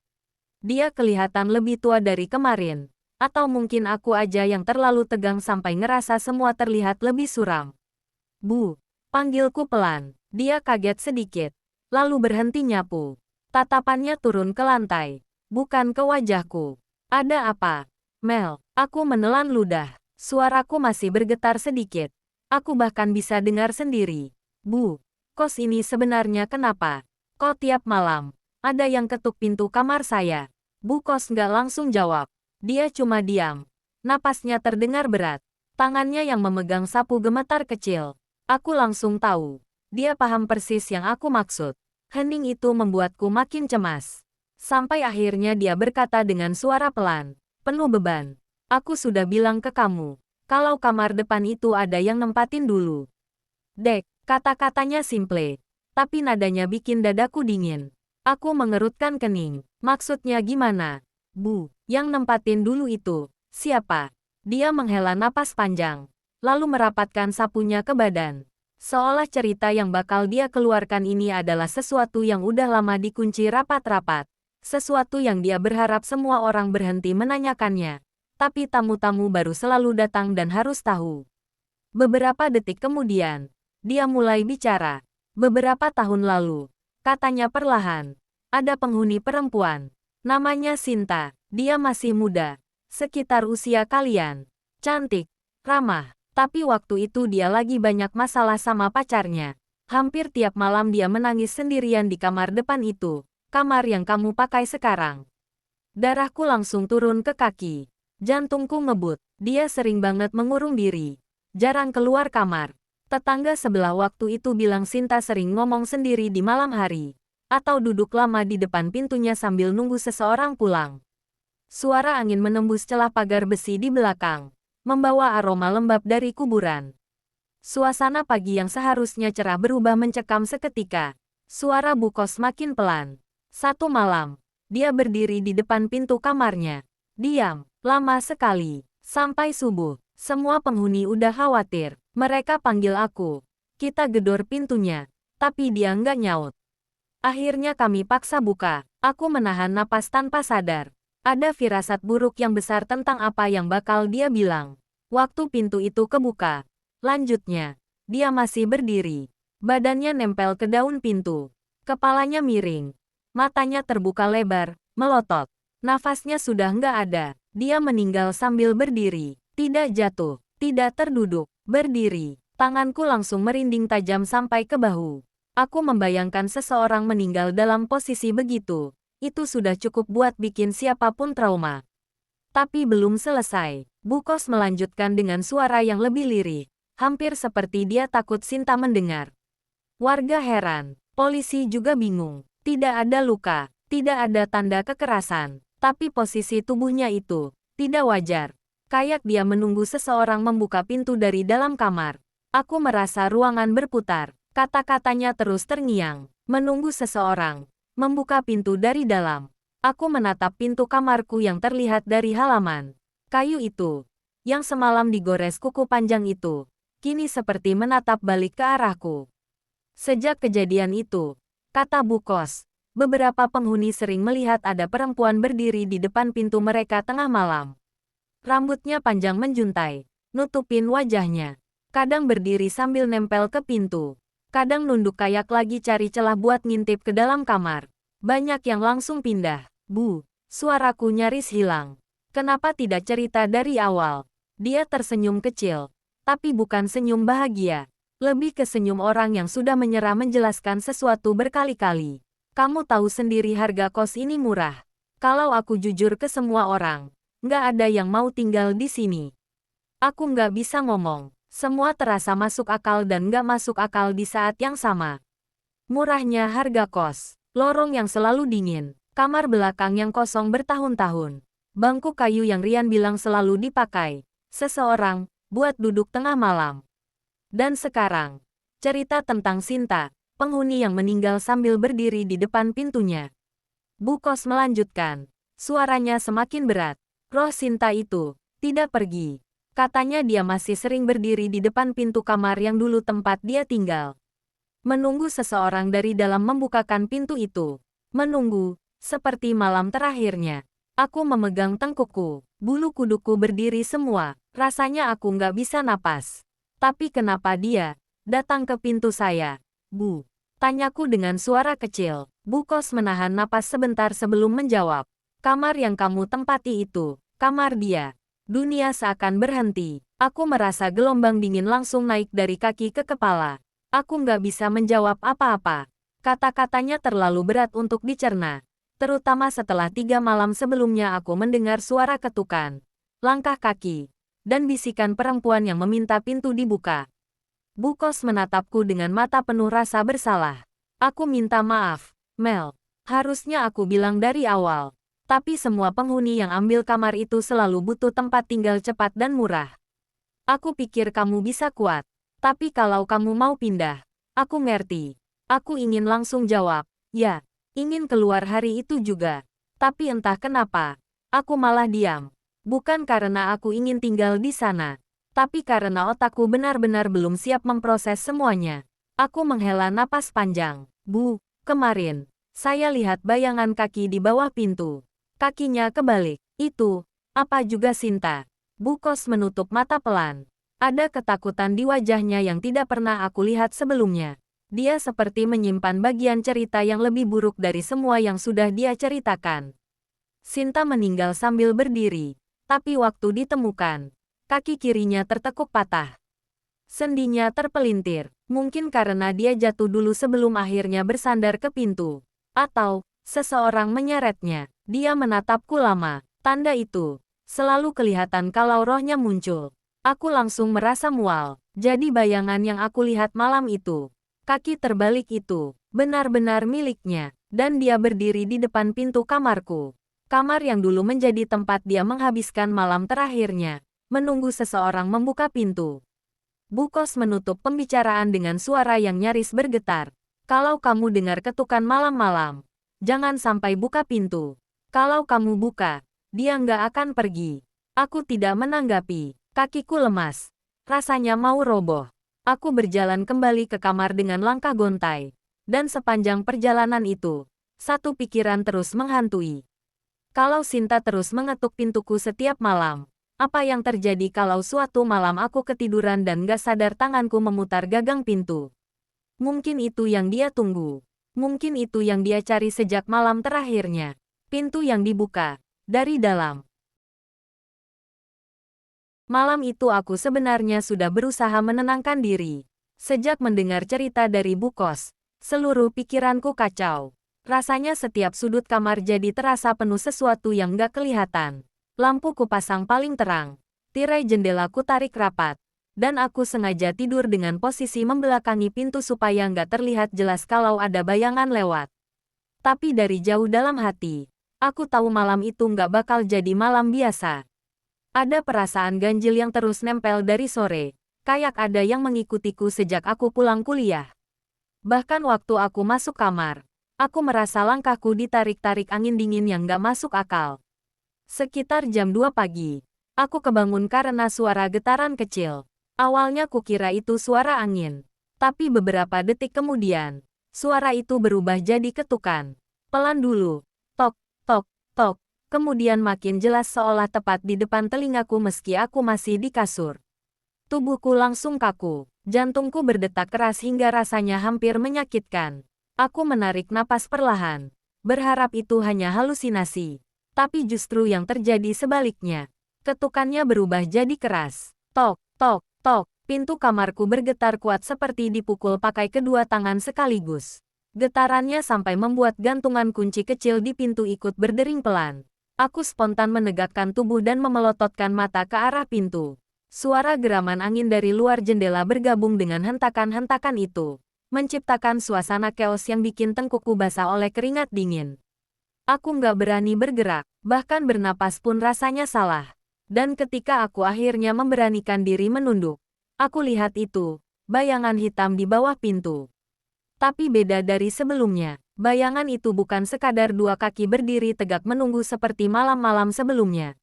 Dia kelihatan lebih tua dari kemarin. Atau mungkin aku aja yang terlalu tegang sampai ngerasa semua terlihat lebih suram. Bu, panggilku pelan. Dia kaget sedikit, lalu berhenti nyapu. Tatapannya turun ke lantai, bukan ke wajahku. Ada apa? Mel, aku menelan ludah. Suaraku masih bergetar sedikit. Aku bahkan bisa dengar sendiri. Bu, kos ini sebenarnya kenapa? Kok tiap malam ada yang ketuk pintu kamar saya? Bu Kos nggak langsung jawab. Dia cuma diam. Napasnya terdengar berat. Tangannya yang memegang sapu gemetar kecil. Aku langsung tahu. Dia paham persis yang aku maksud. Hening itu membuatku makin cemas. Sampai akhirnya dia berkata dengan suara pelan, penuh beban. Aku sudah bilang ke kamu, kalau kamar depan itu ada yang nempatin dulu. Dek, kata-katanya simple. Tapi nadanya bikin dadaku dingin. Aku mengerutkan kening. Maksudnya gimana? Bu, yang nempatin dulu itu, siapa? Dia menghela napas panjang, lalu merapatkan sapunya ke badan. Seolah cerita yang bakal dia keluarkan ini adalah sesuatu yang udah lama dikunci rapat-rapat. Sesuatu yang dia berharap semua orang berhenti menanyakannya. Tapi tamu-tamu baru selalu datang dan harus tahu. Beberapa detik kemudian, dia mulai bicara. Beberapa tahun lalu, katanya perlahan, ada penghuni perempuan. Namanya Sinta, dia masih muda, sekitar usia kalian. Cantik, ramah, tapi waktu itu dia lagi banyak masalah sama pacarnya. Hampir tiap malam dia menangis sendirian di kamar depan itu, kamar yang kamu pakai sekarang. Darahku langsung turun ke kaki, jantungku ngebut, dia sering banget mengurung diri, jarang keluar kamar. Tetangga sebelah waktu itu bilang Sinta sering ngomong sendiri di malam hari. Atau duduk lama di depan pintunya sambil nunggu seseorang pulang. Suara angin menembus celah pagar besi di belakang, membawa aroma lembab dari kuburan. Suasana pagi yang seharusnya cerah berubah mencekam seketika. Suara Bu Kos makin pelan. Satu malam, dia berdiri di depan pintu kamarnya. Diam, lama sekali. Sampai subuh, semua penghuni udah khawatir. Mereka panggil aku. Kita gedor pintunya, tapi dia nggak nyaut. Akhirnya kami paksa buka. Aku menahan napas tanpa sadar. Ada firasat buruk yang besar tentang apa yang bakal dia bilang. Waktu pintu itu kebuka. Lanjutnya, dia masih berdiri. Badannya nempel ke daun pintu. Kepalanya miring. Matanya terbuka lebar, melotot. Nafasnya sudah nggak ada. Dia meninggal sambil berdiri. Tidak jatuh, tidak terduduk, berdiri. Tanganku langsung merinding tajam sampai ke bahu. Aku membayangkan seseorang meninggal dalam posisi begitu. Itu sudah cukup buat bikin siapapun trauma. Tapi belum selesai. Bu Kos melanjutkan dengan suara yang lebih lirih. Hampir seperti dia takut Sinta mendengar. Warga heran. Polisi juga bingung. Tidak ada luka. Tidak ada tanda kekerasan. Tapi posisi tubuhnya itu tidak wajar. Kayak dia menunggu seseorang membuka pintu dari dalam kamar. Aku merasa ruangan berputar. Kata-katanya terus terngiang, menunggu seseorang, membuka pintu dari dalam. Aku menatap pintu kamarku yang terlihat dari halaman. Kayu itu, yang semalam digores kuku panjang itu, kini seperti menatap balik ke arahku. Sejak kejadian itu, kata Bu Kos, beberapa penghuni sering melihat ada perempuan berdiri di depan pintu mereka tengah malam. Rambutnya panjang menjuntai, nutupin wajahnya. Kadang berdiri sambil nempel ke pintu. Kadang nunduk kayak lagi cari celah buat ngintip ke dalam kamar. Banyak yang langsung pindah. Bu, suaraku nyaris hilang. Kenapa tidak cerita dari awal? Dia tersenyum kecil. Tapi bukan senyum bahagia. Lebih ke senyum orang yang sudah menyerah menjelaskan sesuatu berkali-kali. Kamu tahu sendiri harga kos ini murah. Kalau aku jujur ke semua orang, nggak ada yang mau tinggal di sini. Aku nggak bisa ngomong. Semua terasa masuk akal dan nggak masuk akal di saat yang sama. Murahnya harga kos, lorong yang selalu dingin, kamar belakang yang kosong bertahun-tahun, bangku kayu yang Rian bilang selalu dipakai seseorang buat duduk tengah malam. Dan sekarang, cerita tentang Sinta, penghuni yang meninggal sambil berdiri di depan pintunya. Bu Kos melanjutkan, suaranya semakin berat. Roh Sinta itu tidak pergi. Katanya dia masih sering berdiri di depan pintu kamar yang dulu tempat dia tinggal. Menunggu seseorang dari dalam membukakan pintu itu. Menunggu, seperti malam terakhirnya. Aku memegang tengkukku, bulu kuduku berdiri semua. Rasanya aku nggak bisa napas. Tapi kenapa dia datang ke pintu saya? Bu, tanyaku dengan suara kecil. Bu Kos menahan napas sebentar sebelum menjawab. Kamar yang kamu tempati itu, kamar dia. Dunia seakan berhenti. Aku merasa gelombang dingin langsung naik dari kaki ke kepala. Aku nggak bisa menjawab apa-apa. Kata-katanya terlalu berat untuk dicerna. Terutama setelah 3 malam sebelumnya aku mendengar suara ketukan, langkah kaki, dan bisikan perempuan yang meminta pintu dibuka. Bu Kos menatapku dengan mata penuh rasa bersalah. Aku minta maaf, Mel. Harusnya aku bilang dari awal. Tapi semua penghuni yang ambil kamar itu selalu butuh tempat tinggal cepat dan murah. Aku pikir kamu bisa kuat. Tapi kalau kamu mau pindah, aku ngerti. Aku ingin langsung jawab, ya, ingin keluar hari itu juga. Tapi entah kenapa, aku malah diam. Bukan karena aku ingin tinggal di sana, tapi karena otakku benar-benar belum siap memproses semuanya. Aku menghela napas panjang. Bu, kemarin, saya lihat bayangan kaki di bawah pintu. Kakinya kebalik. Itu, apa juga Sinta? Bu Kos menutup mata pelan. Ada ketakutan di wajahnya yang tidak pernah aku lihat sebelumnya. Dia seperti menyimpan bagian cerita yang lebih buruk dari semua yang sudah dia ceritakan. Sinta meninggal sambil berdiri. Tapi waktu ditemukan, kaki kirinya tertekuk patah. Sendinya terpelintir. Mungkin karena dia jatuh dulu sebelum akhirnya bersandar ke pintu. Atau, seseorang menyeretnya. Dia menatapku lama. Tanda itu selalu kelihatan kalau rohnya muncul. Aku langsung merasa mual. Jadi bayangan yang aku lihat malam itu, kaki terbalik itu, benar-benar miliknya. Dan dia berdiri di depan pintu kamarku. Kamar yang dulu menjadi tempat dia menghabiskan malam terakhirnya. Menunggu seseorang membuka pintu. Bu Kos menutup pembicaraan dengan suara yang nyaris bergetar. Kalau kamu dengar ketukan malam-malam, jangan sampai buka pintu. Kalau kamu buka, dia nggak akan pergi. Aku tidak menanggapi. Kakiku lemas. Rasanya mau roboh. Aku berjalan kembali ke kamar dengan langkah gontai. Dan sepanjang perjalanan itu, satu pikiran terus menghantui. Kalau Sinta terus mengetuk pintuku setiap malam, apa yang terjadi kalau suatu malam aku ketiduran dan nggak sadar tanganku memutar gagang pintu? Mungkin itu yang dia tunggu. Mungkin itu yang dia cari sejak malam terakhirnya. Pintu yang dibuka dari dalam. Malam itu aku sebenarnya sudah berusaha menenangkan diri. Sejak mendengar cerita dari Bu Kos, seluruh pikiranku kacau. Rasanya setiap sudut kamar jadi terasa penuh sesuatu yang gak kelihatan. Lampu kupasang paling terang. Tirai jendela ku tarik rapat. Dan aku sengaja tidur dengan posisi membelakangi pintu supaya nggak terlihat jelas kalau ada bayangan lewat. Tapi dari jauh dalam hati, aku tahu malam itu nggak bakal jadi malam biasa. Ada perasaan ganjil yang terus nempel dari sore, kayak ada yang mengikutiku sejak aku pulang kuliah. Bahkan waktu aku masuk kamar, aku merasa langkahku ditarik-tarik angin dingin yang nggak masuk akal. Sekitar jam 2 pagi, aku kebangun karena suara getaran kecil. Awalnya kukira itu suara angin, tapi beberapa detik kemudian, suara itu berubah jadi ketukan. Pelan dulu, tok, tok, tok, kemudian makin jelas seolah tepat di depan telingaku meski aku masih di kasur. Tubuhku langsung kaku. Jantungku berdetak keras hingga rasanya hampir menyakitkan. Aku menarik napas perlahan. Berharap itu hanya halusinasi. Tapi justru yang terjadi sebaliknya. Ketukannya berubah jadi keras. Tok, tok, tok. Pintu kamarku bergetar kuat seperti dipukul pakai kedua tangan sekaligus. Getarannya sampai membuat gantungan kunci kecil di pintu ikut berdering pelan. Aku spontan menegakkan tubuh dan memelototkan mata ke arah pintu. Suara geraman angin dari luar jendela bergabung dengan hentakan-hentakan itu, menciptakan suasana chaos yang bikin tengkukku basah oleh keringat dingin. Aku nggak berani bergerak, bahkan bernapas pun rasanya salah. Dan ketika aku akhirnya memberanikan diri menunduk, aku lihat itu, bayangan hitam di bawah pintu. Tapi beda dari sebelumnya, bayangan itu bukan sekadar dua kaki berdiri tegak menunggu seperti malam-malam sebelumnya.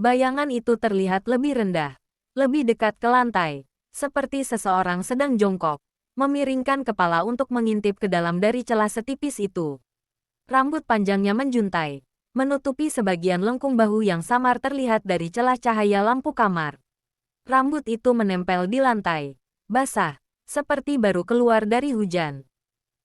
Bayangan itu terlihat lebih rendah, lebih dekat ke lantai, seperti seseorang sedang jongkok, memiringkan kepala untuk mengintip ke dalam dari celah setipis itu. Rambut panjangnya menjuntai, menutupi sebagian lengkung bahu yang samar terlihat dari celah cahaya lampu kamar. Rambut itu menempel di lantai, basah, seperti baru keluar dari hujan.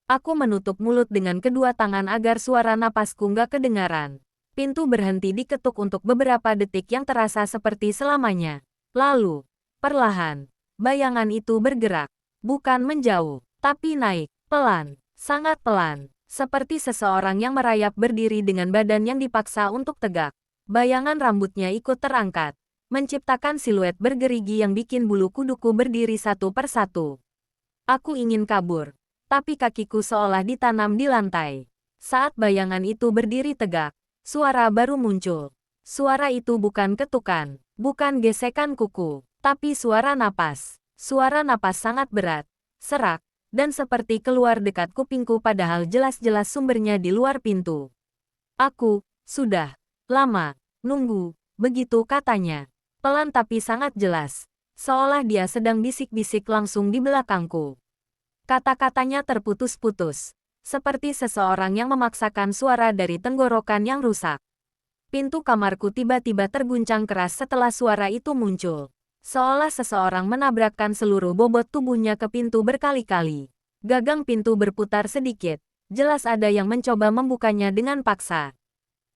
Aku menutup mulut dengan kedua tangan agar suara napasku nggak kedengaran. Pintu berhenti diketuk untuk beberapa detik yang terasa seperti selamanya. Lalu, perlahan, bayangan itu bergerak. Bukan menjauh, tapi naik, pelan, sangat pelan. Seperti seseorang yang merayap berdiri dengan badan yang dipaksa untuk tegak. Bayangan rambutnya ikut terangkat, menciptakan siluet bergerigi yang bikin bulu kuduku berdiri satu persatu. Aku ingin kabur, tapi kakiku seolah ditanam di lantai. Saat bayangan itu berdiri tegak, suara baru muncul. Suara itu bukan ketukan, bukan gesekan kuku, tapi suara napas. Suara napas sangat berat, serak, dan seperti keluar dekat kupingku padahal jelas-jelas sumbernya di luar pintu. Aku, sudah lama, nunggu, begitu katanya. Pelan tapi sangat jelas, seolah dia sedang bisik-bisik langsung di belakangku. Kata-katanya terputus-putus, seperti seseorang yang memaksakan suara dari tenggorokan yang rusak. Pintu kamarku tiba-tiba terguncang keras setelah suara itu muncul. Seolah seseorang menabrakkan seluruh bobot tubuhnya ke pintu berkali-kali. Gagang pintu berputar sedikit. Jelas ada yang mencoba membukanya dengan paksa.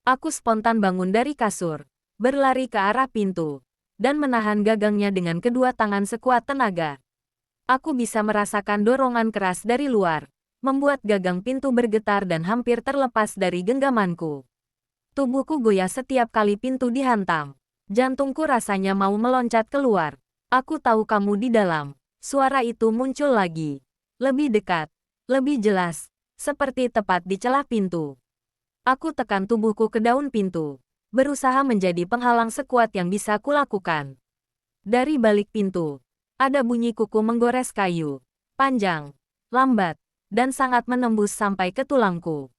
Aku spontan bangun dari kasur, berlari ke arah pintu, dan menahan gagangnya dengan kedua tangan sekuat tenaga. Aku bisa merasakan dorongan keras dari luar, membuat gagang pintu bergetar dan hampir terlepas dari genggamanku. Tubuhku goyah setiap kali pintu dihantam. Jantungku rasanya mau meloncat keluar. Aku tahu kamu di dalam. Suara itu muncul lagi. Lebih dekat, lebih jelas, seperti tepat di celah pintu. Aku tekan tubuhku ke daun pintu, berusaha menjadi penghalang sekuat yang bisa kulakukan. Dari balik pintu, ada bunyi kuku menggores kayu, panjang, lambat, dan sangat menembus sampai ke tulangku.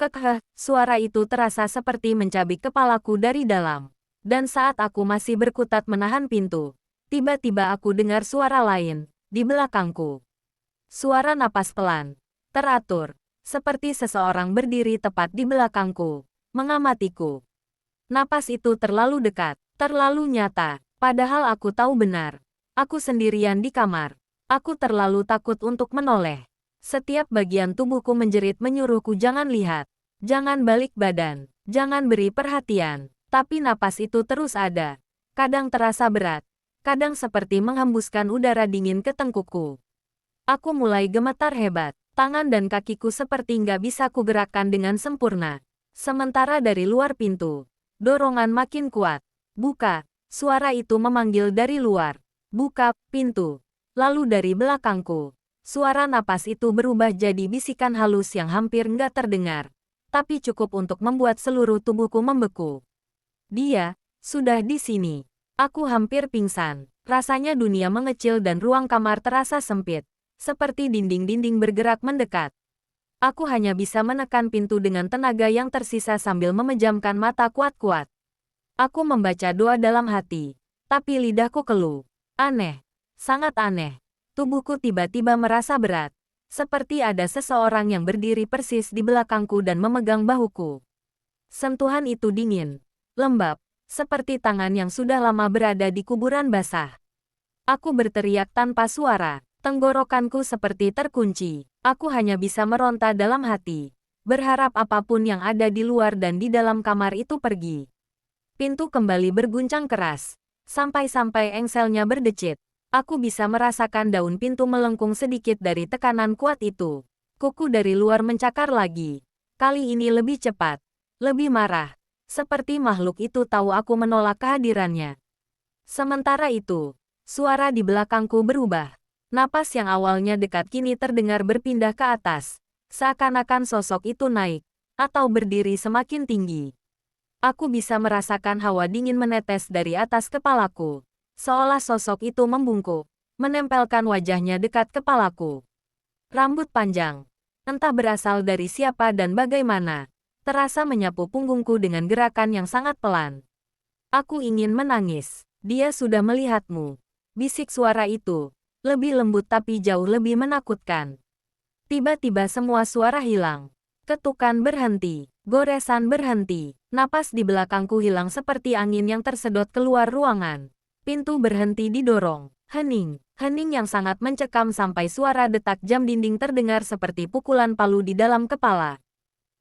Kekeh, suara itu terasa seperti mencabik kepalaku dari dalam. Dan saat aku masih berkutat menahan pintu, tiba-tiba aku dengar suara lain, di belakangku. Suara napas pelan, teratur, seperti seseorang berdiri tepat di belakangku, mengamatiku. Napas itu terlalu dekat, terlalu nyata, padahal aku tahu benar. Aku sendirian di kamar. Aku terlalu takut untuk menoleh. Setiap bagian tubuhku menjerit menyuruhku jangan lihat, jangan balik badan, jangan beri perhatian. Tapi napas itu terus ada. Kadang terasa berat, kadang seperti menghembuskan udara dingin ke tengkukku. Aku mulai gemetar hebat, tangan dan kakiku seperti nggak bisa kugerakkan dengan sempurna. Sementara dari luar pintu, dorongan makin kuat. Buka, suara itu memanggil dari luar. Buka pintu. Lalu dari belakangku, suara napas itu berubah jadi bisikan halus yang hampir nggak terdengar, tapi cukup untuk membuat seluruh tubuhku membeku. Dia sudah di sini. Aku hampir pingsan. Rasanya dunia mengecil dan ruang kamar terasa sempit, seperti dinding-dinding bergerak mendekat. Aku hanya bisa menekan pintu dengan tenaga yang tersisa sambil memejamkan mata kuat-kuat. Aku membaca doa dalam hati, tapi lidahku keluh. Aneh, sangat aneh. Tubuhku tiba-tiba merasa berat, seperti ada seseorang yang berdiri persis di belakangku dan memegang bahuku. Sentuhan itu dingin, lembab, seperti tangan yang sudah lama berada di kuburan basah. Aku berteriak tanpa suara. Tenggorokanku seperti terkunci. Aku hanya bisa meronta dalam hati, berharap apapun yang ada di luar dan di dalam kamar itu pergi. Pintu kembali berguncang keras. Sampai-sampai engselnya berdecit. Aku bisa merasakan daun pintu melengkung sedikit dari tekanan kuat itu. Kuku dari luar mencakar lagi. Kali ini lebih cepat. Lebih marah. Seperti makhluk itu tahu aku menolak kehadirannya. Sementara itu, suara di belakangku berubah. Napas yang awalnya dekat kini terdengar berpindah ke atas. Seakan-akan sosok itu naik, atau berdiri semakin tinggi. Aku bisa merasakan hawa dingin menetes dari atas kepalaku. Seolah sosok itu membungkuk, menempelkan wajahnya dekat kepalaku. Rambut panjang, entah berasal dari siapa dan bagaimana, terasa menyapu punggungku dengan gerakan yang sangat pelan. Aku ingin menangis. Dia sudah melihatmu. Bisik suara itu, lebih lembut tapi jauh lebih menakutkan. Tiba-tiba semua suara hilang. Ketukan berhenti, goresan berhenti, napas di belakangku hilang seperti angin yang tersedot keluar ruangan. Pintu berhenti didorong, hening yang sangat mencekam sampai suara detak jam dinding terdengar seperti pukulan palu di dalam kepala.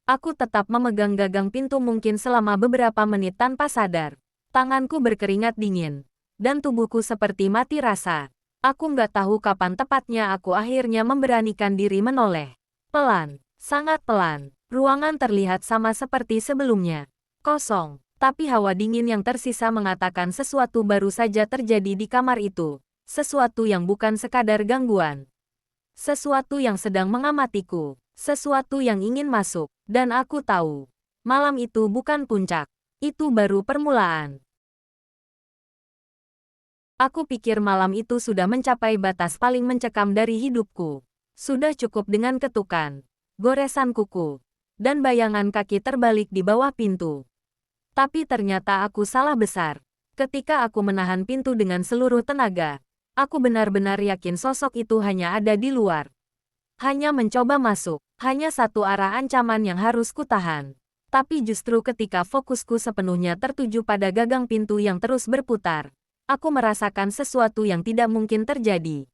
Aku tetap memegang gagang pintu mungkin selama beberapa menit tanpa sadar. Tanganku berkeringat dingin, dan tubuhku seperti mati rasa. Aku nggak tahu kapan tepatnya aku akhirnya memberanikan diri menoleh. Pelan, sangat pelan, ruangan terlihat sama seperti sebelumnya. Kosong, tapi hawa dingin yang tersisa mengatakan sesuatu baru saja terjadi di kamar itu. Sesuatu yang bukan sekadar gangguan. Sesuatu yang sedang mengamatiku. Sesuatu yang ingin masuk. Dan aku tahu, malam itu bukan puncak. Itu baru permulaan. Aku pikir malam itu sudah mencapai batas paling mencekam dari hidupku. Sudah cukup dengan ketukan, goresan kuku, dan bayangan kaki terbalik di bawah pintu. Tapi ternyata aku salah besar. Ketika aku menahan pintu dengan seluruh tenaga, aku benar-benar yakin sosok itu hanya ada di luar. Hanya mencoba masuk, hanya satu arah ancaman yang harus kutahan. Tapi justru ketika fokusku sepenuhnya tertuju pada gagang pintu yang terus berputar, aku merasakan sesuatu yang tidak mungkin terjadi.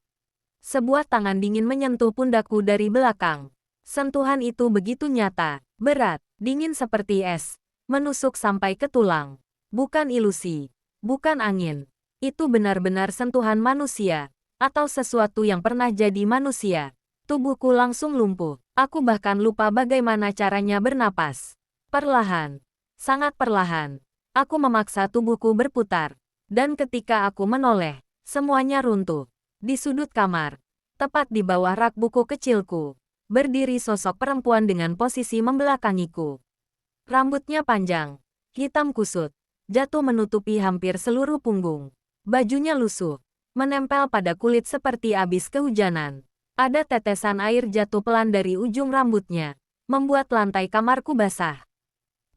Sebuah tangan dingin menyentuh pundakku dari belakang. Sentuhan itu begitu nyata, berat, dingin seperti es, menusuk sampai ke tulang. Bukan ilusi, bukan angin. Itu benar-benar sentuhan manusia, atau sesuatu yang pernah jadi manusia. Tubuhku langsung lumpuh. Aku bahkan lupa bagaimana caranya bernapas. Perlahan, sangat perlahan, aku memaksa tubuhku berputar. Dan ketika aku menoleh, semuanya runtuh. Di sudut kamar, tepat di bawah rak buku kecilku, berdiri sosok perempuan dengan posisi membelakangiku. Rambutnya panjang, hitam kusut, jatuh menutupi hampir seluruh punggung. Bajunya lusuh, menempel pada kulit seperti abis kehujanan. Ada tetesan air jatuh pelan dari ujung rambutnya, membuat lantai kamarku basah.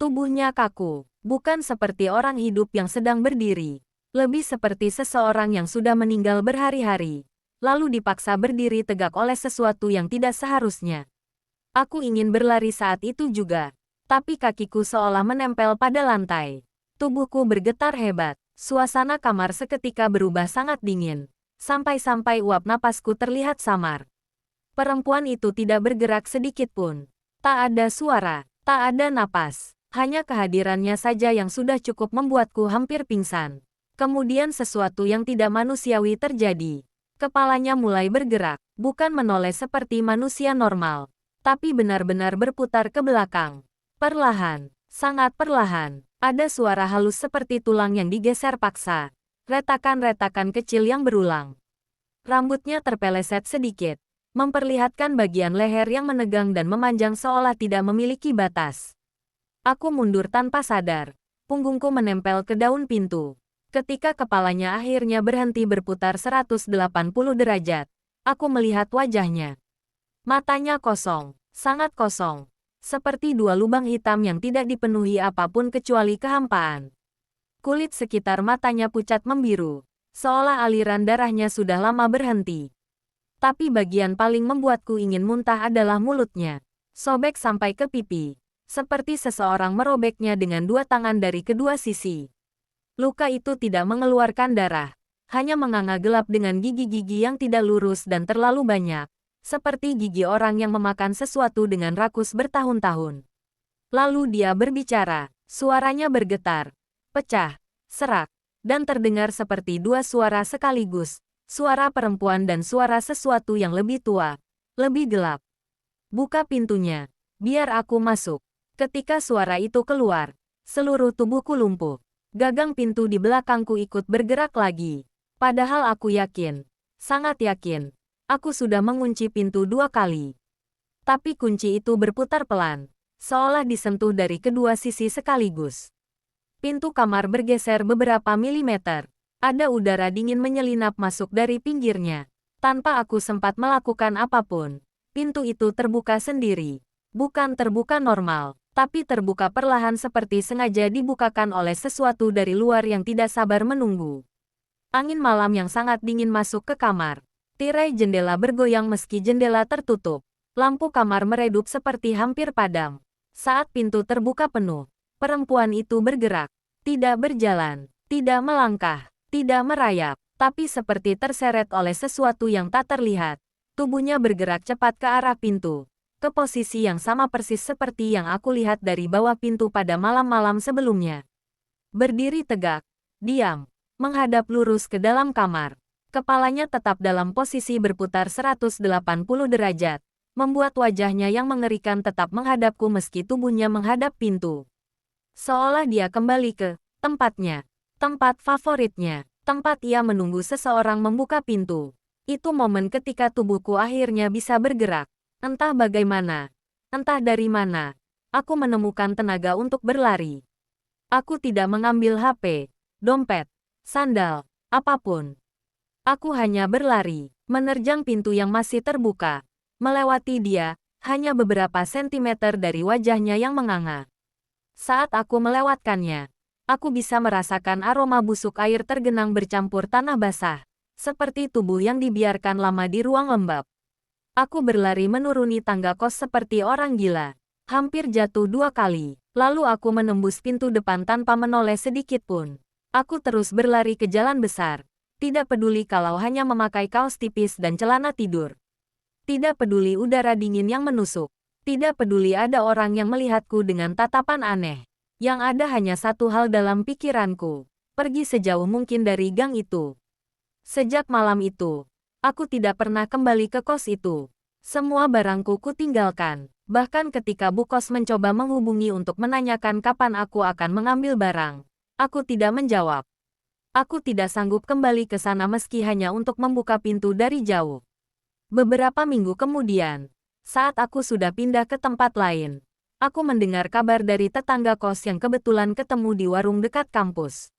Tubuhnya kaku, bukan seperti orang hidup yang sedang berdiri. Lebih seperti seseorang yang sudah meninggal berhari-hari, lalu dipaksa berdiri tegak oleh sesuatu yang tidak seharusnya. Aku ingin berlari saat itu juga, tapi kakiku seolah menempel pada lantai. Tubuhku bergetar hebat, suasana kamar seketika berubah sangat dingin, sampai-sampai uap napasku terlihat samar. Perempuan itu tidak bergerak sedikit pun. Tak ada suara, tak ada napas. Hanya kehadirannya saja yang sudah cukup membuatku hampir pingsan. Kemudian sesuatu yang tidak manusiawi terjadi. Kepalanya mulai bergerak, bukan menoleh seperti manusia normal, tapi benar-benar berputar ke belakang. Perlahan, sangat perlahan, ada suara halus seperti tulang yang digeser paksa. Retakan-retakan kecil yang berulang. Rambutnya terpeleset sedikit, memperlihatkan bagian leher yang menegang dan memanjang seolah tidak memiliki batas. Aku mundur tanpa sadar. Punggungku menempel ke daun pintu. Ketika kepalanya akhirnya berhenti berputar 180 derajat, aku melihat wajahnya. Matanya kosong, sangat kosong. Seperti dua lubang hitam yang tidak dipenuhi apapun kecuali kehampaan. Kulit sekitar matanya pucat membiru, seolah aliran darahnya sudah lama berhenti. Tapi bagian paling membuatku ingin muntah adalah mulutnya. Sobek sampai ke pipi. Seperti seseorang merobeknya dengan dua tangan dari kedua sisi. Luka itu tidak mengeluarkan darah. hanya menganga gelap dengan gigi-gigi yang tidak lurus dan terlalu banyak, seperti gigi orang yang memakan sesuatu dengan rakus bertahun-tahun. Lalu dia berbicara, suaranya bergetar, pecah, serak, dan terdengar seperti dua suara sekaligus, suara perempuan dan suara sesuatu yang lebih tua, lebih gelap. Buka pintunya, biar aku masuk. Ketika suara itu keluar, seluruh tubuhku lumpuh. Gagang pintu di belakangku ikut bergerak lagi. Padahal aku yakin, sangat yakin, aku sudah mengunci pintu 2 kali. Tapi kunci itu berputar pelan, seolah disentuh dari kedua sisi sekaligus. Pintu kamar bergeser beberapa milimeter. Ada udara dingin menyelinap masuk dari pinggirnya. Tanpa aku sempat melakukan apapun, pintu itu terbuka sendiri. Bukan terbuka normal, tapi terbuka perlahan seperti sengaja dibukakan oleh sesuatu dari luar yang tidak sabar menunggu. Angin malam yang sangat dingin masuk ke kamar. Tirai jendela bergoyang meski jendela tertutup. Lampu kamar meredup seperti hampir padam. Saat pintu terbuka penuh, perempuan itu bergerak. Tidak berjalan, tidak melangkah, tidak merayap, tapi seperti terseret oleh sesuatu yang tak terlihat. Tubuhnya bergerak cepat ke arah pintu. Ke posisi yang sama persis seperti yang aku lihat dari bawah pintu pada malam-malam sebelumnya. Berdiri tegak, diam, menghadap lurus ke dalam kamar. Kepalanya tetap dalam posisi berputar 180 derajat, membuat wajahnya yang mengerikan tetap menghadapku meski tubuhnya menghadap pintu. Seolah dia kembali ke tempatnya, tempat favoritnya, tempat ia menunggu seseorang membuka pintu. Itu momen ketika tubuhku akhirnya bisa bergerak. Entah bagaimana, entah dari mana, aku menemukan tenaga untuk berlari. Aku tidak mengambil HP, dompet, sandal, apapun. Aku hanya berlari, menerjang pintu yang masih terbuka, melewati dia, hanya beberapa sentimeter dari wajahnya yang menganga. Saat aku melewatkannya, aku bisa merasakan aroma busuk air tergenang bercampur tanah basah, seperti tubuh yang dibiarkan lama di ruang lembab. Aku berlari menuruni tangga kos seperti orang gila, hampir jatuh 2 kali, lalu aku menembus pintu depan tanpa menoleh sedikit pun. Aku terus berlari ke jalan besar, tidak peduli kalau hanya memakai kaos tipis dan celana tidur. Tidak peduli udara dingin yang menusuk. Tidak peduli ada orang yang melihatku dengan tatapan aneh. Yang ada hanya satu hal dalam pikiranku. Pergi sejauh mungkin dari gang itu. Sejak malam itu, aku tidak pernah kembali ke kos itu. Semua barangku kutinggalkan. Bahkan ketika Bu Kos mencoba menghubungi untuk menanyakan kapan aku akan mengambil barang, aku tidak menjawab. Aku tidak sanggup kembali ke sana meski hanya untuk membuka pintu dari jauh. Beberapa minggu kemudian, saat aku sudah pindah ke tempat lain, aku mendengar kabar dari tetangga kos yang kebetulan ketemu di warung dekat kampus.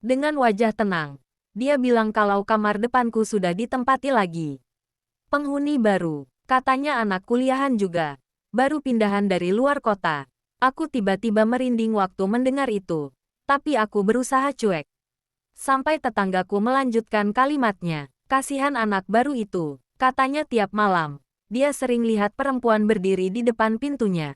Dengan wajah tenang, dia bilang kalau kamar depanku sudah ditempati lagi. Penghuni baru, katanya anak kuliahan juga, baru pindahan dari luar kota. Aku tiba-tiba merinding waktu mendengar itu, tapi aku berusaha cuek. Sampai tetanggaku melanjutkan kalimatnya, kasihan anak baru itu. Katanya tiap malam, dia sering lihat perempuan berdiri di depan pintunya.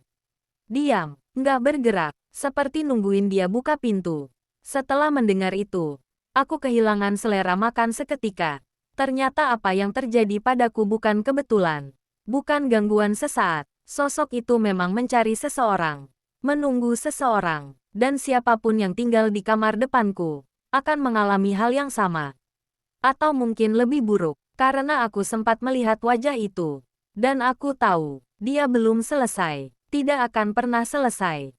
Diam, nggak bergerak, seperti nungguin dia buka pintu. Setelah mendengar itu, aku kehilangan selera makan seketika. Ternyata apa yang terjadi padaku bukan kebetulan. Bukan gangguan sesaat. Sosok itu memang mencari seseorang. Menunggu seseorang. Dan siapapun yang tinggal di kamar depanku, akan mengalami hal yang sama. Atau mungkin lebih buruk. Karena aku sempat melihat wajah itu. Dan aku tahu, dia belum selesai. Tidak akan pernah selesai.